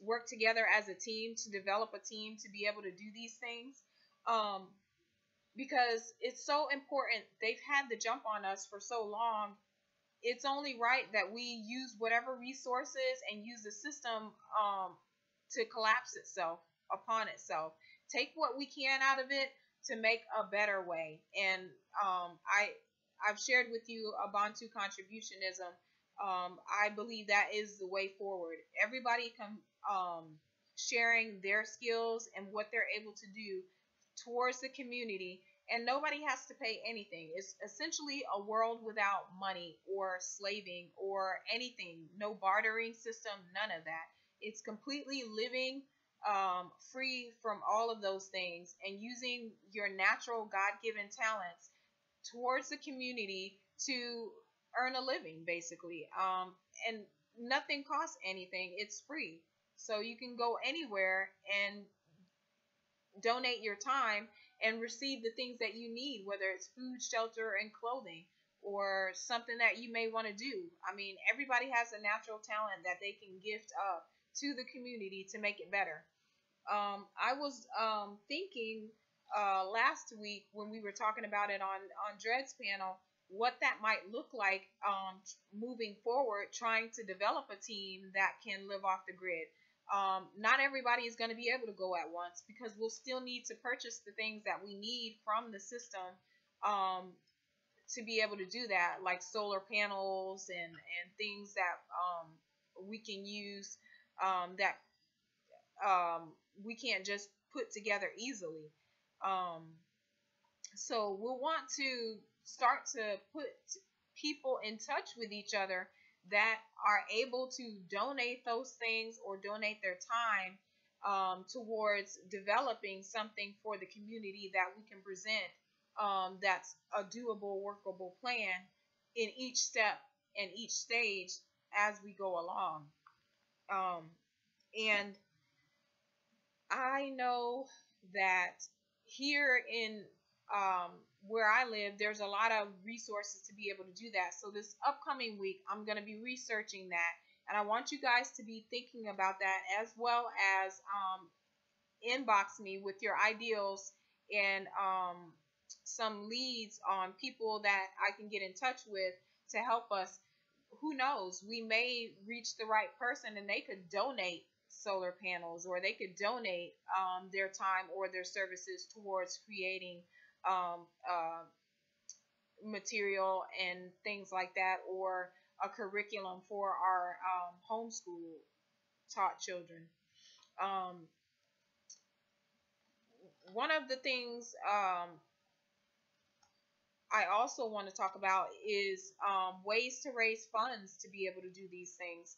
work together as a team, to develop a team to be able to do these things, because it's so important. They've had the jump on us for so long, it's only right that we use whatever resources and use the system to collapse itself upon itself. Take what we can out of it to make a better way. And I've shared with you Ubuntu Contrabutionsism. I believe that is the way forward. Everybody can sharing their skills and what they're able to do towards the community, and nobody has to pay anything. It's essentially a world without money or slaving or anything. No bartering system, none of that. It's completely living free from all of those things and using your natural God-given talents towards the community to earn a living, basically. And nothing costs anything. It's free. So you can go anywhere and donate your time and receive the things that you need, whether it's food, shelter, and clothing, or something that you may want to do. I mean, everybody has a natural talent that they can gift up to the community to make it better. I was thinking last week when we were talking about it on Dred's panel, what that might look like moving forward, trying to develop a team that can live off the grid. Not everybody is going to be able to go at once, because we'll still need to purchase the things that we need from the system to be able to do that, like solar panels and things that we can use that we can't just put together easily. So we'll want to start to put people in touch with each other that are able to donate those things or donate their time towards developing something for the community that we can present that's a doable, workable plan in each step and each stage as we go along. And I know that here in where I live, there's a lot of resources to be able to do that. So this upcoming week, I'm going to be researching that. And I want you guys to be thinking about that, as well as inbox me with your ideals and some leads on people that I can get in touch with to help us. Who knows? We may reach the right person and they could donate solar panels, or they could donate their time or their services towards creating material and things like that, or a curriculum for our homeschool taught children. One of the things I also want to talk about is ways to raise funds to be able to do these things.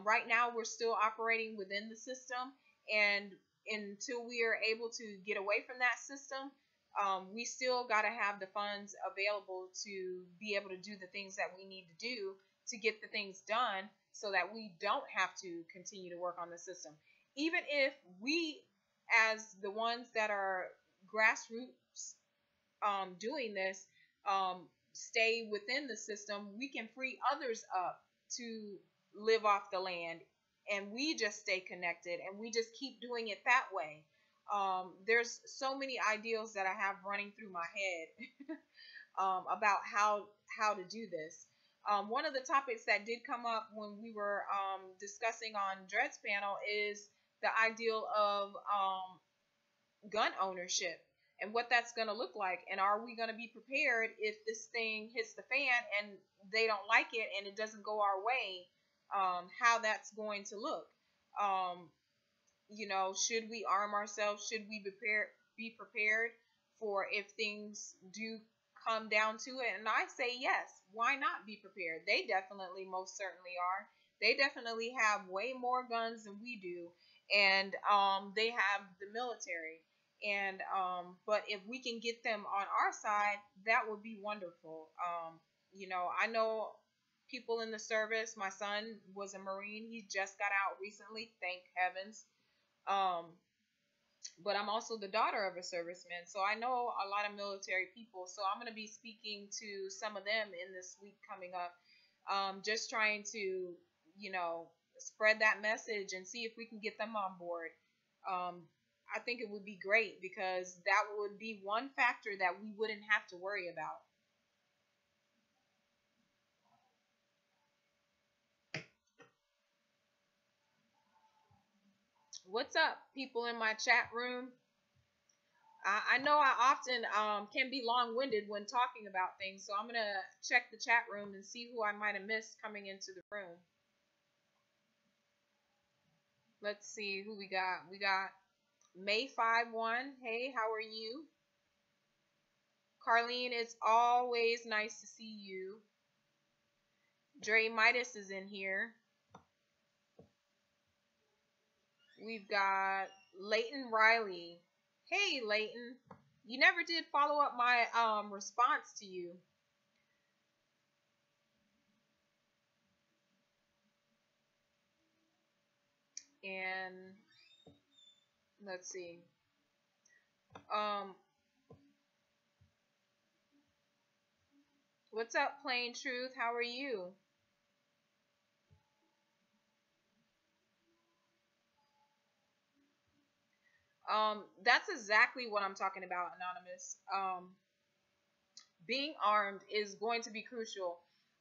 Right now, we're still operating within the system, and until we are able to get away from that system, we still got to have the funds available to be able to do the things that we need to do to get the things done, so that we don't have to continue to work on the system. Even if we, as the ones that are grassroots doing this, stay within the system, we can free others up to live off the land, and we just stay connected and we just keep doing it that way. There's so many ideals that I have running through my head about how to do this. One of the topics that did come up when we were discussing on Dred's panel is the ideal of gun ownership and what that's going to look like. And are we going to be prepared if this thing hits the fan and they don't like it and it doesn't go our way, how that's going to look? Should we arm ourselves? Should we be prepared for if things do come down to it? And I say yes. Why not be prepared? They definitely, most certainly are. They definitely have way more guns than we do, and they have the military. And but if we can get them on our side, that would be wonderful. I know people in the service. My son was a Marine. He just got out recently, thank heavens. But I'm also the daughter of a serviceman, so I know a lot of military people. So I'm going to be speaking to some of them in this week coming up, just trying to, spread that message and see if we can get them on board. I think it would be great, because that would be one factor that we wouldn't have to worry about. What's up, people in my chat room? I know I often can be long-winded when talking about things, so I'm going to check the chat room and see who I might have missed coming into the room. Let's see who we got. We got May51. Hey, how are you? Carlene, it's always nice to see you. Dre Midas is in here. We've got Leighton Riley. Hey, Leighton. You never did follow up my response to you. And let's see. What's up, Plain Truth? How are you? That's exactly what I'm talking about, Anonymous. Being armed is going to be crucial.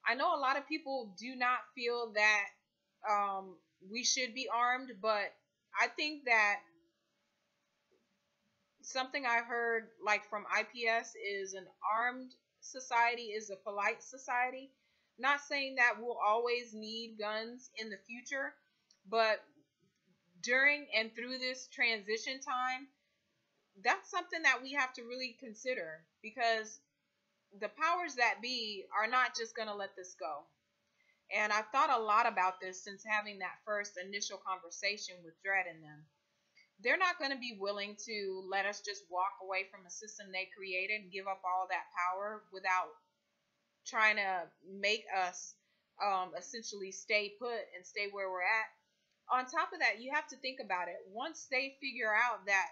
I know a lot of people do not feel that we should be armed, but I think that something I heard like from IPS is an armed society is a polite society. Not saying that we'll always need guns in the future, but during and through this transition time, that's something that we have to really consider, because the powers that be are not just going to let this go. And I've thought a lot about this since having that first initial conversation with Dredd and them. They're not going to be willing to let us just walk away from a system they created and give up all that power without trying to make us essentially stay put and stay where we're at. On top of that, you have to think about it. Once they figure out that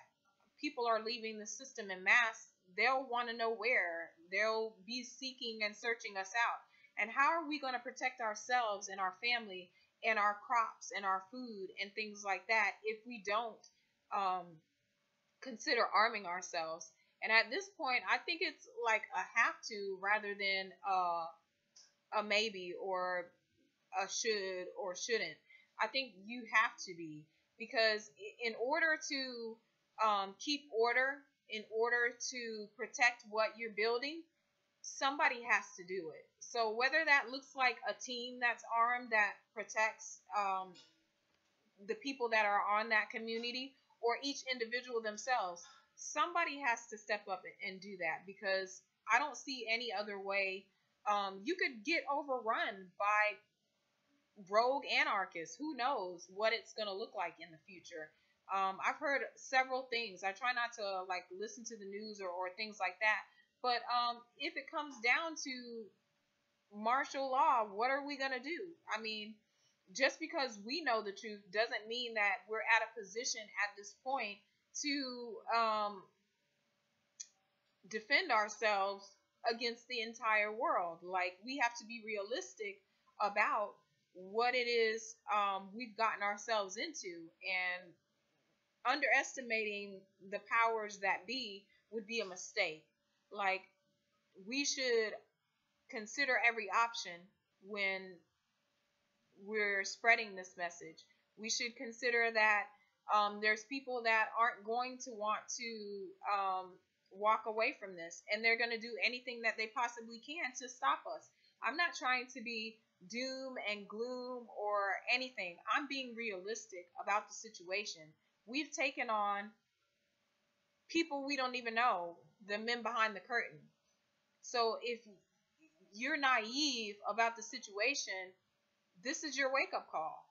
people are leaving the system en masse, they'll want to know where. They'll be seeking and searching us out. And how are we going to protect ourselves and our family and our crops and our food and things like that if we don't consider arming ourselves? And at this point, I think it's like a have to rather than a maybe or a should or shouldn't. I think you have to be, because in order to keep order, in order to protect what you're building, somebody has to do it. So whether that looks like a team that's armed that protects the people that are on that community, or each individual themselves, somebody has to step up and do that, because I don't see any other way. You could get overrun by rogue anarchists. Who knows what it's going to look like in the future? I've heard several things. I try not to like listen to the news or things like that. But if it comes down to martial law, what are we going to do? I mean, just because we know the truth doesn't mean that we're at a position at this point to defend ourselves against the entire world. Like, we have to be realistic about what it is we've gotten ourselves into, and underestimating the powers that be would be a mistake. Like, we should consider every option when we're spreading this message. We should consider that there's people that aren't going to want to walk away from this, and they're going to do anything that they possibly can to stop us. I'm not trying to be doom and gloom or anything. I'm being realistic about the situation. We've taken on people we don't even know, the men behind the curtain. So if you're naive about the situation, this is your wake-up call.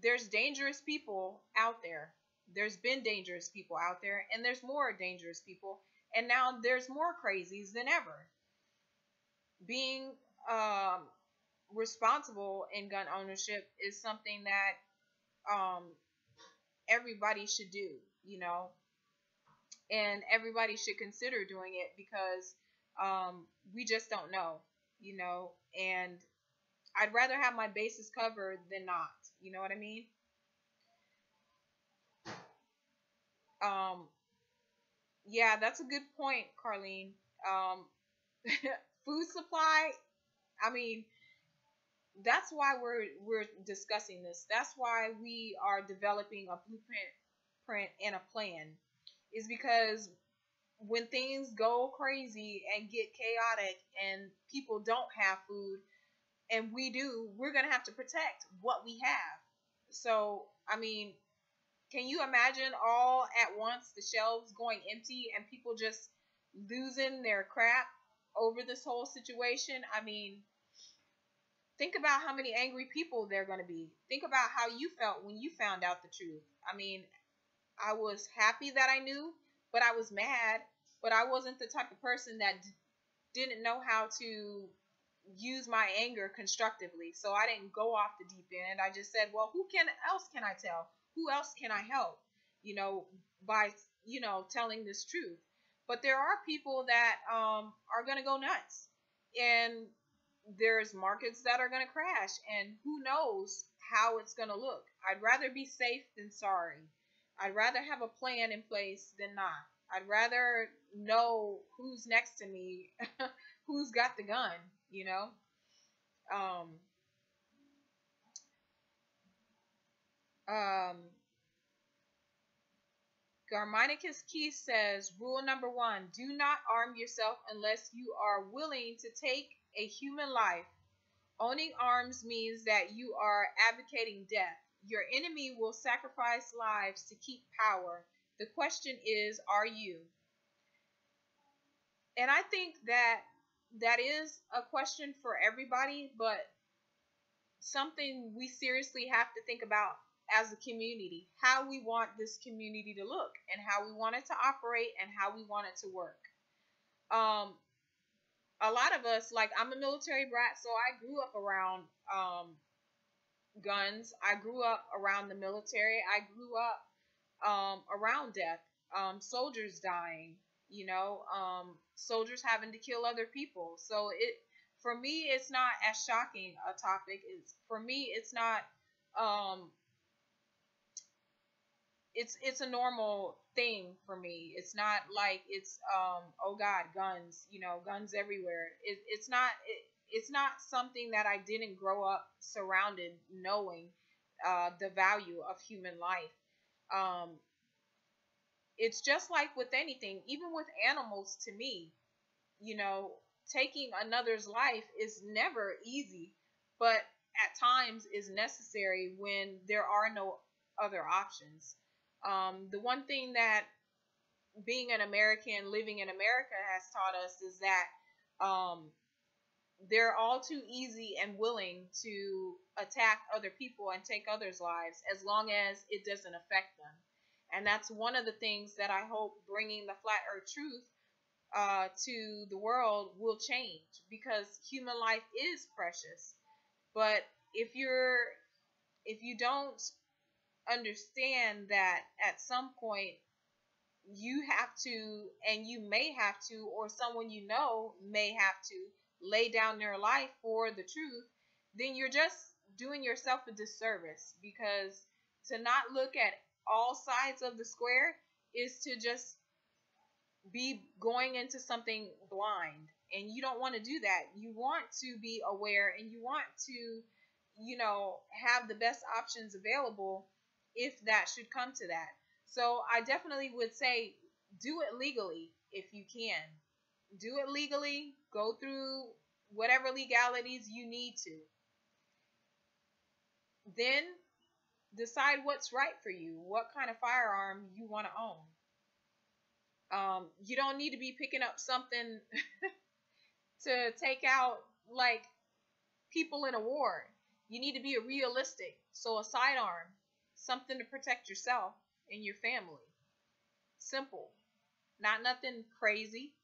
There's dangerous people out there. There's been dangerous people out there, and there's more dangerous people, and now there's more crazies than ever. Being responsible in gun ownership is something that everybody should do, you know, and everybody should consider doing it, because we just don't know, you know, and I'd rather have my bases covered than not. You know what I mean? Yeah, that's a good point, Carlene. Food supply, I mean, that's why we're discussing this. That's why we are developing a blueprint and a plan. Is because when things go crazy and get chaotic and people don't have food and we do, we're going to have to protect what we have. So, I mean, can you imagine all at once the shelves going empty and people just losing their crap over this whole situation? I mean, think about how many angry people there are going to be. Think about how you felt when you found out the truth. I mean, I was happy that I knew, but I was mad. But I wasn't the type of person that didn't know how to use my anger constructively. So I didn't go off the deep end. I just said, well, else can I tell? Who else can I help? By telling this truth. But there are people that are going to go nuts, and there's markets that are going to crash, and who knows how it's going to look. I'd rather be safe than sorry. I'd rather have a plan in place than not. I'd rather know who's next to me, who's got the gun, Um, Garminicus Keith says, rule number 1, do not arm yourself unless you are willing to take a human life. Owning arms means that you are advocating death. Your enemy will sacrifice lives to keep power. The question is, are you? And I think that is a question for everybody, but something we seriously have to think about as a community, how we want this community to look and how we want it to operate and how we want it to work. A lot of us, like, I'm a military brat, so I grew up around guns. I grew up around the military. I grew up around death, soldiers dying, soldiers having to kill other people. So for me, it's not as shocking a topic. For me, it's not. It's a normal thing for me. It's not like it's oh God, guns, guns everywhere. It's not something that I didn't grow up surrounded knowing the value of human life. It's just like with anything, even with animals. To me, taking another's life is never easy, but at times is necessary when there are no other options. The one thing that being an American, living in America, has taught us is that they're all too easy and willing to attack other people and take others' lives as long as it doesn't affect them. And that's one of the things that I hope bringing the Flat Earth Truth to the world will change, because human life is precious. But if you don't understand that at some point you have to, and you may have to, or someone may have to lay down their life for the truth, then you're just doing yourself a disservice, because to not look at all sides of the square is to just be going into something blind. And you don't want to do that. You want to be aware, and you want to, have the best options available if that should come to that. So I definitely would say do it legally if you can. Do it legally. Go through whatever legalities you need to. Then decide what's right for you, what kind of firearm you want to own. You don't need to be picking up something to take out, like, people in a war. You need to be realistic. So a sidearm, something to protect yourself and your family. Simple. Not nothing crazy,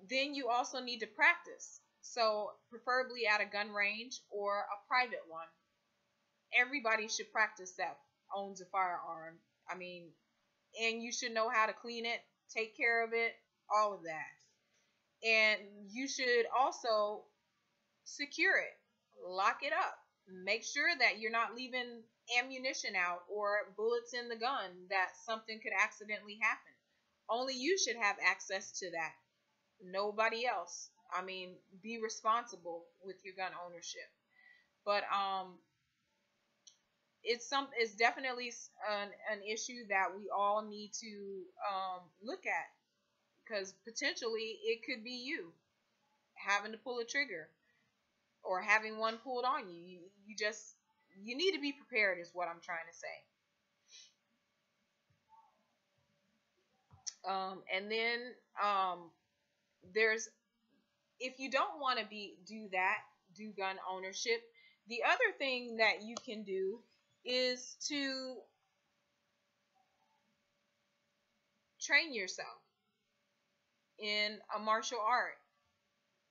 Then you also need to practice. So preferably at a gun range or a private one. Everybody should practice that owns a firearm. I mean, and you should know how to clean it, take care of it, all of that. And you should also secure it, lock it up, make sure that you're not leaving ammunition out or bullets in the gun, that something could accidentally happen. Only you should have access to that. Nobody else. I mean, be responsible with your gun ownership. But it's definitely an issue that we all need to look at, because potentially it could be you having to pull a trigger or having one pulled on you. You need to be prepared is what I'm trying to say. And then there's, if you don't want to do gun ownership, the other thing that you can do is to train yourself in a martial art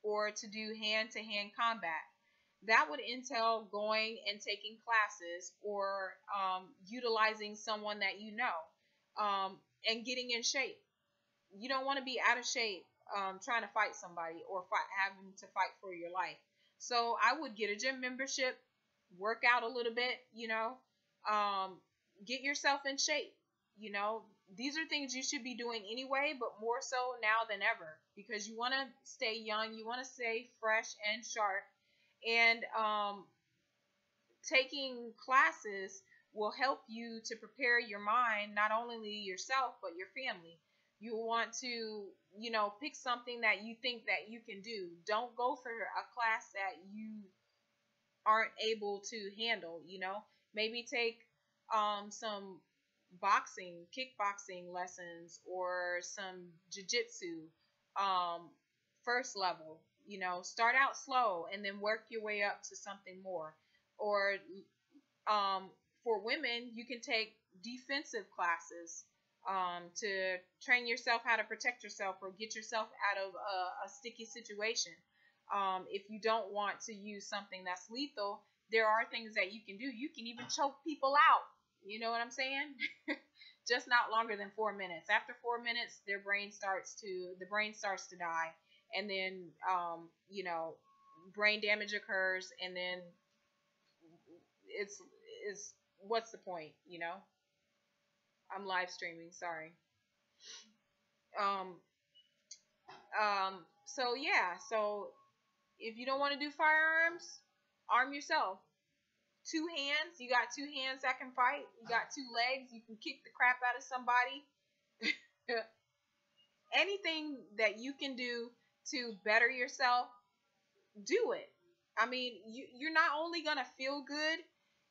or to do hand-to-hand combat. That would entail going and taking classes or utilizing someone that you know, and getting in shape. You don't want to be out of shape trying to fight somebody or having to fight for your life. So I would get a gym membership, work out a little bit, get yourself in shape. These are things you should be doing anyway, but more so now than ever, because you want to stay young, you want to stay fresh and sharp, and taking classes will help you to prepare your mind, not only yourself, but your family. You want to, pick something that you think that you can do. Don't go for a class that you aren't able to handle, Maybe take some kickboxing lessons or some jiu-jitsu, first level. Start out slow and then work your way up to something more. Or for women, you can take defensive classes to train yourself how to protect yourself or get yourself out of a sticky situation. If you don't want to use something that's lethal, there are things that you can do. You can even choke people out. You know what I'm saying? Just not longer than 4 minutes. After 4 minutes, the brain starts to die, and then brain damage occurs, and then it's what's the point? I'm live streaming. Sorry. So yeah. So if you don't want to do firearms, arm yourself. 2 hands. You got 2 hands that can fight. You got 2 legs. You can kick the crap out of somebody. Anything that you can do to better yourself, do it. I mean, you're not only going to feel good,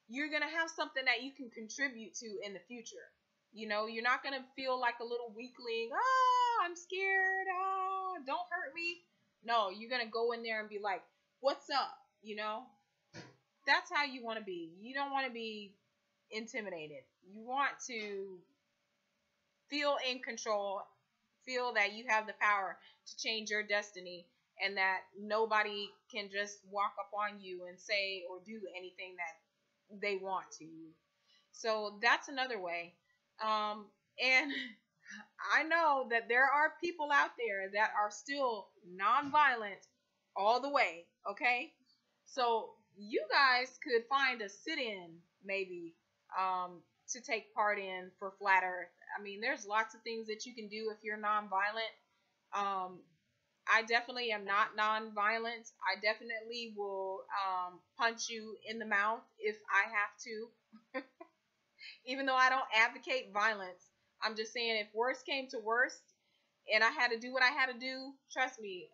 you're going to have something that you can contribute to in the future. You're not going to feel like a little weakling. Oh, I'm scared. Oh, don't hurt me. No, you're going to go in there and be like, what's up? That's how you want to be. You don't want to be intimidated. You want to feel in control, feel that you have the power to change your destiny, and that nobody can just walk up on you and say or do anything that they want to you. So that's another way. And I know that there are people out there that are still nonviolent all the way, okay? So you guys could find a sit-in maybe to take part in for Flat Earth. I mean, there's lots of things that you can do if you're nonviolent. I definitely am not nonviolent. I definitely will punch you in the mouth if I have to. Even though I don't advocate violence, I'm just saying if worst came to worst and I had to do what I had to do, trust me,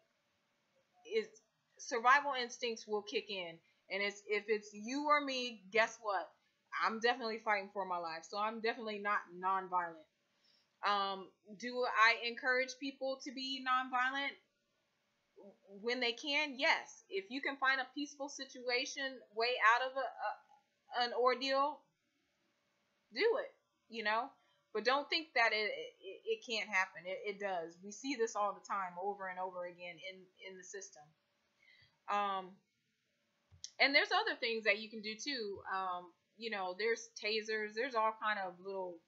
survival instincts will kick in. And if it's you or me, guess what? I'm definitely fighting for my life. So I'm definitely not nonviolent. Do I encourage people to be nonviolent when they can? Yes. If you can find a peaceful situation, way out of an ordeal, do it, But don't think that it can't happen. It does. We see this all the time, over and over again in the system. And there's other things that you can do too. There's tasers. There's all kind of little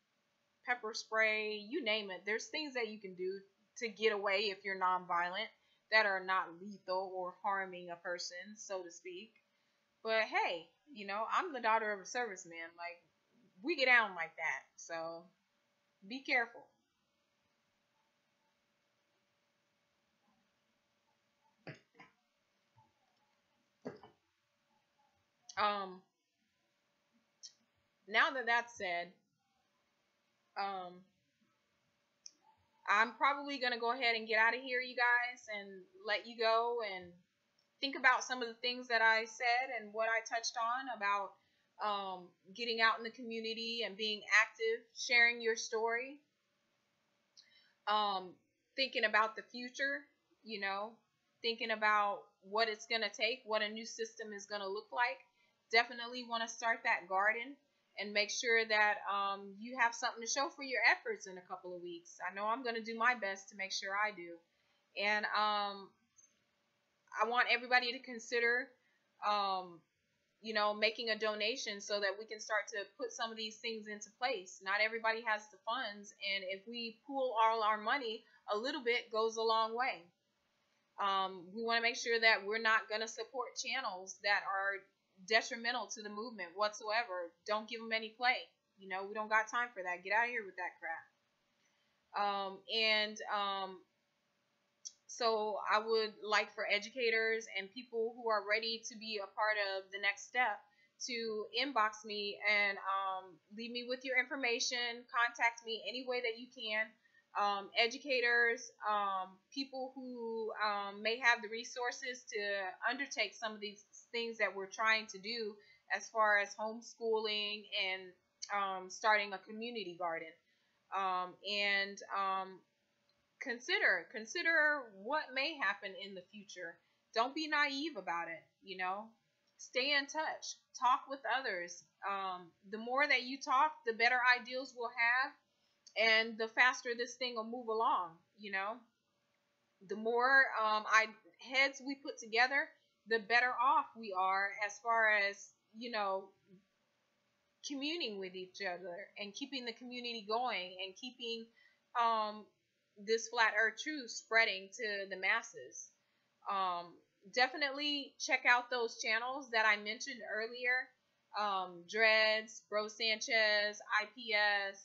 pepper spray. You name it. There's things that you can do to get away if you're nonviolent that are not lethal or harming a person, so to speak. But hey, I'm the daughter of a serviceman. Like, we get down like that. So be careful. Now that that's said, I'm probably going to go ahead and get out of here, you guys, and let you go and think about some of the things that I said and what I touched on about getting out in the community and being active, sharing your story, thinking about the future, you know, thinking about what it's going to take, what a new system is going to look like. Definitely want to start that garden and make sure that you have something to show for your efforts in a couple of weeks. I know I'm going to do my best to make sure I do. And I want everybody to consider, you know, making a donation so that we can start to put some of these things into place. Not everybody has the funds, and if we pool all our money, a little bit goes a long way. We want to make sure that we're not going to support channels that are detrimental to the movement whatsoever. Don't give them any play. You know, we don't got time for that. Get out of here with that crap. So I would like for educators and people who are ready to be a part of the next step to inbox me and leave me with your information. Contact me any way that you can. Educators, people who may have the resources to undertake some of these things that we're trying to do as far as homeschooling and starting a community garden. Consider what may happen in the future. Don't be naive about it, you know. Stay in touch. Talk with others. The more that you talk, the better ideals we'll have, and the faster this thing will move along, you know. The more heads we put together, the better off we are as far as, you know, communing with each other and keeping the community going and keeping this flat earth truth spreading to the masses. Definitely check out those channels that I mentioned earlier. Dreads, Bro Sanchez, IPS,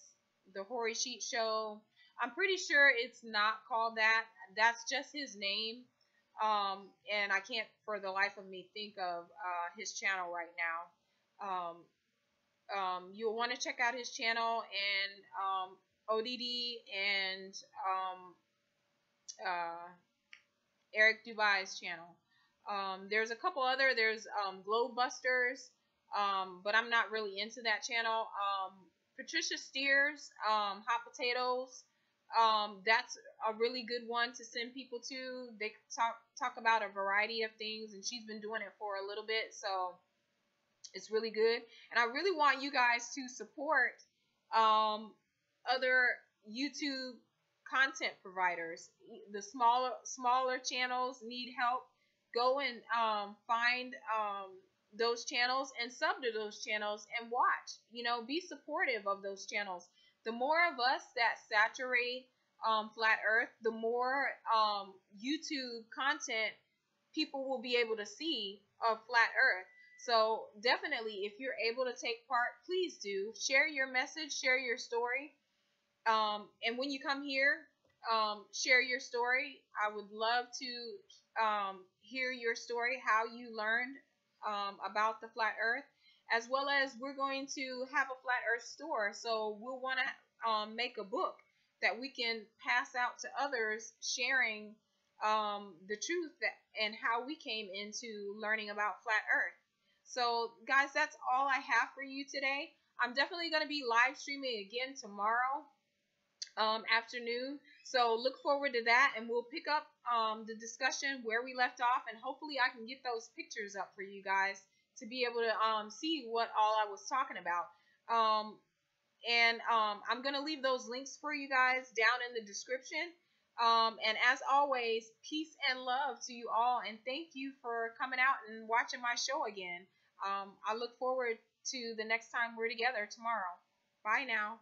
The Hori Sheet Show. I'm pretty sure it's not called that. That's just his name. And I can't for the life of me think of his channel right now. You'll want to check out his channel and ODD and Eric Dubai's channel. There's a couple other. There's Globebusters, but I'm not really into that channel. Patricia Steers, Hot Potatoes. That's a really good one to send people to. They talk about a variety of things, and she's been doing it for a little bit, so it's really good. And I really want you guys to support other YouTube content providers. The smaller channels need help. Go and find those channels and sub to those channels and watch. You know, be supportive of those channels. The more of us that saturate Flat Earth, the more YouTube content people will be able to see of Flat Earth. So definitely, if you're able to take part, please do. Share your message, share your story. And when you come here, share your story. I would love to hear your story, how you learned about the Flat Earth, as well as we're going to have a Flat Earth store. So we'll want to make a book that we can pass out to others, sharing the truth and how we came into learning about Flat Earth. So guys, that's all I have for you today. I'm definitely going to be live streaming again tomorrow afternoon. So look forward to that, and we'll pick up the discussion where we left off, and hopefully I can get those pictures up for you guys to be able to see what all I was talking about. I'm going to leave those links for you guys down in the description. And as always, peace and love to you all, and thank you for coming out and watching my show again. I look forward to the next time we're together tomorrow. Bye now.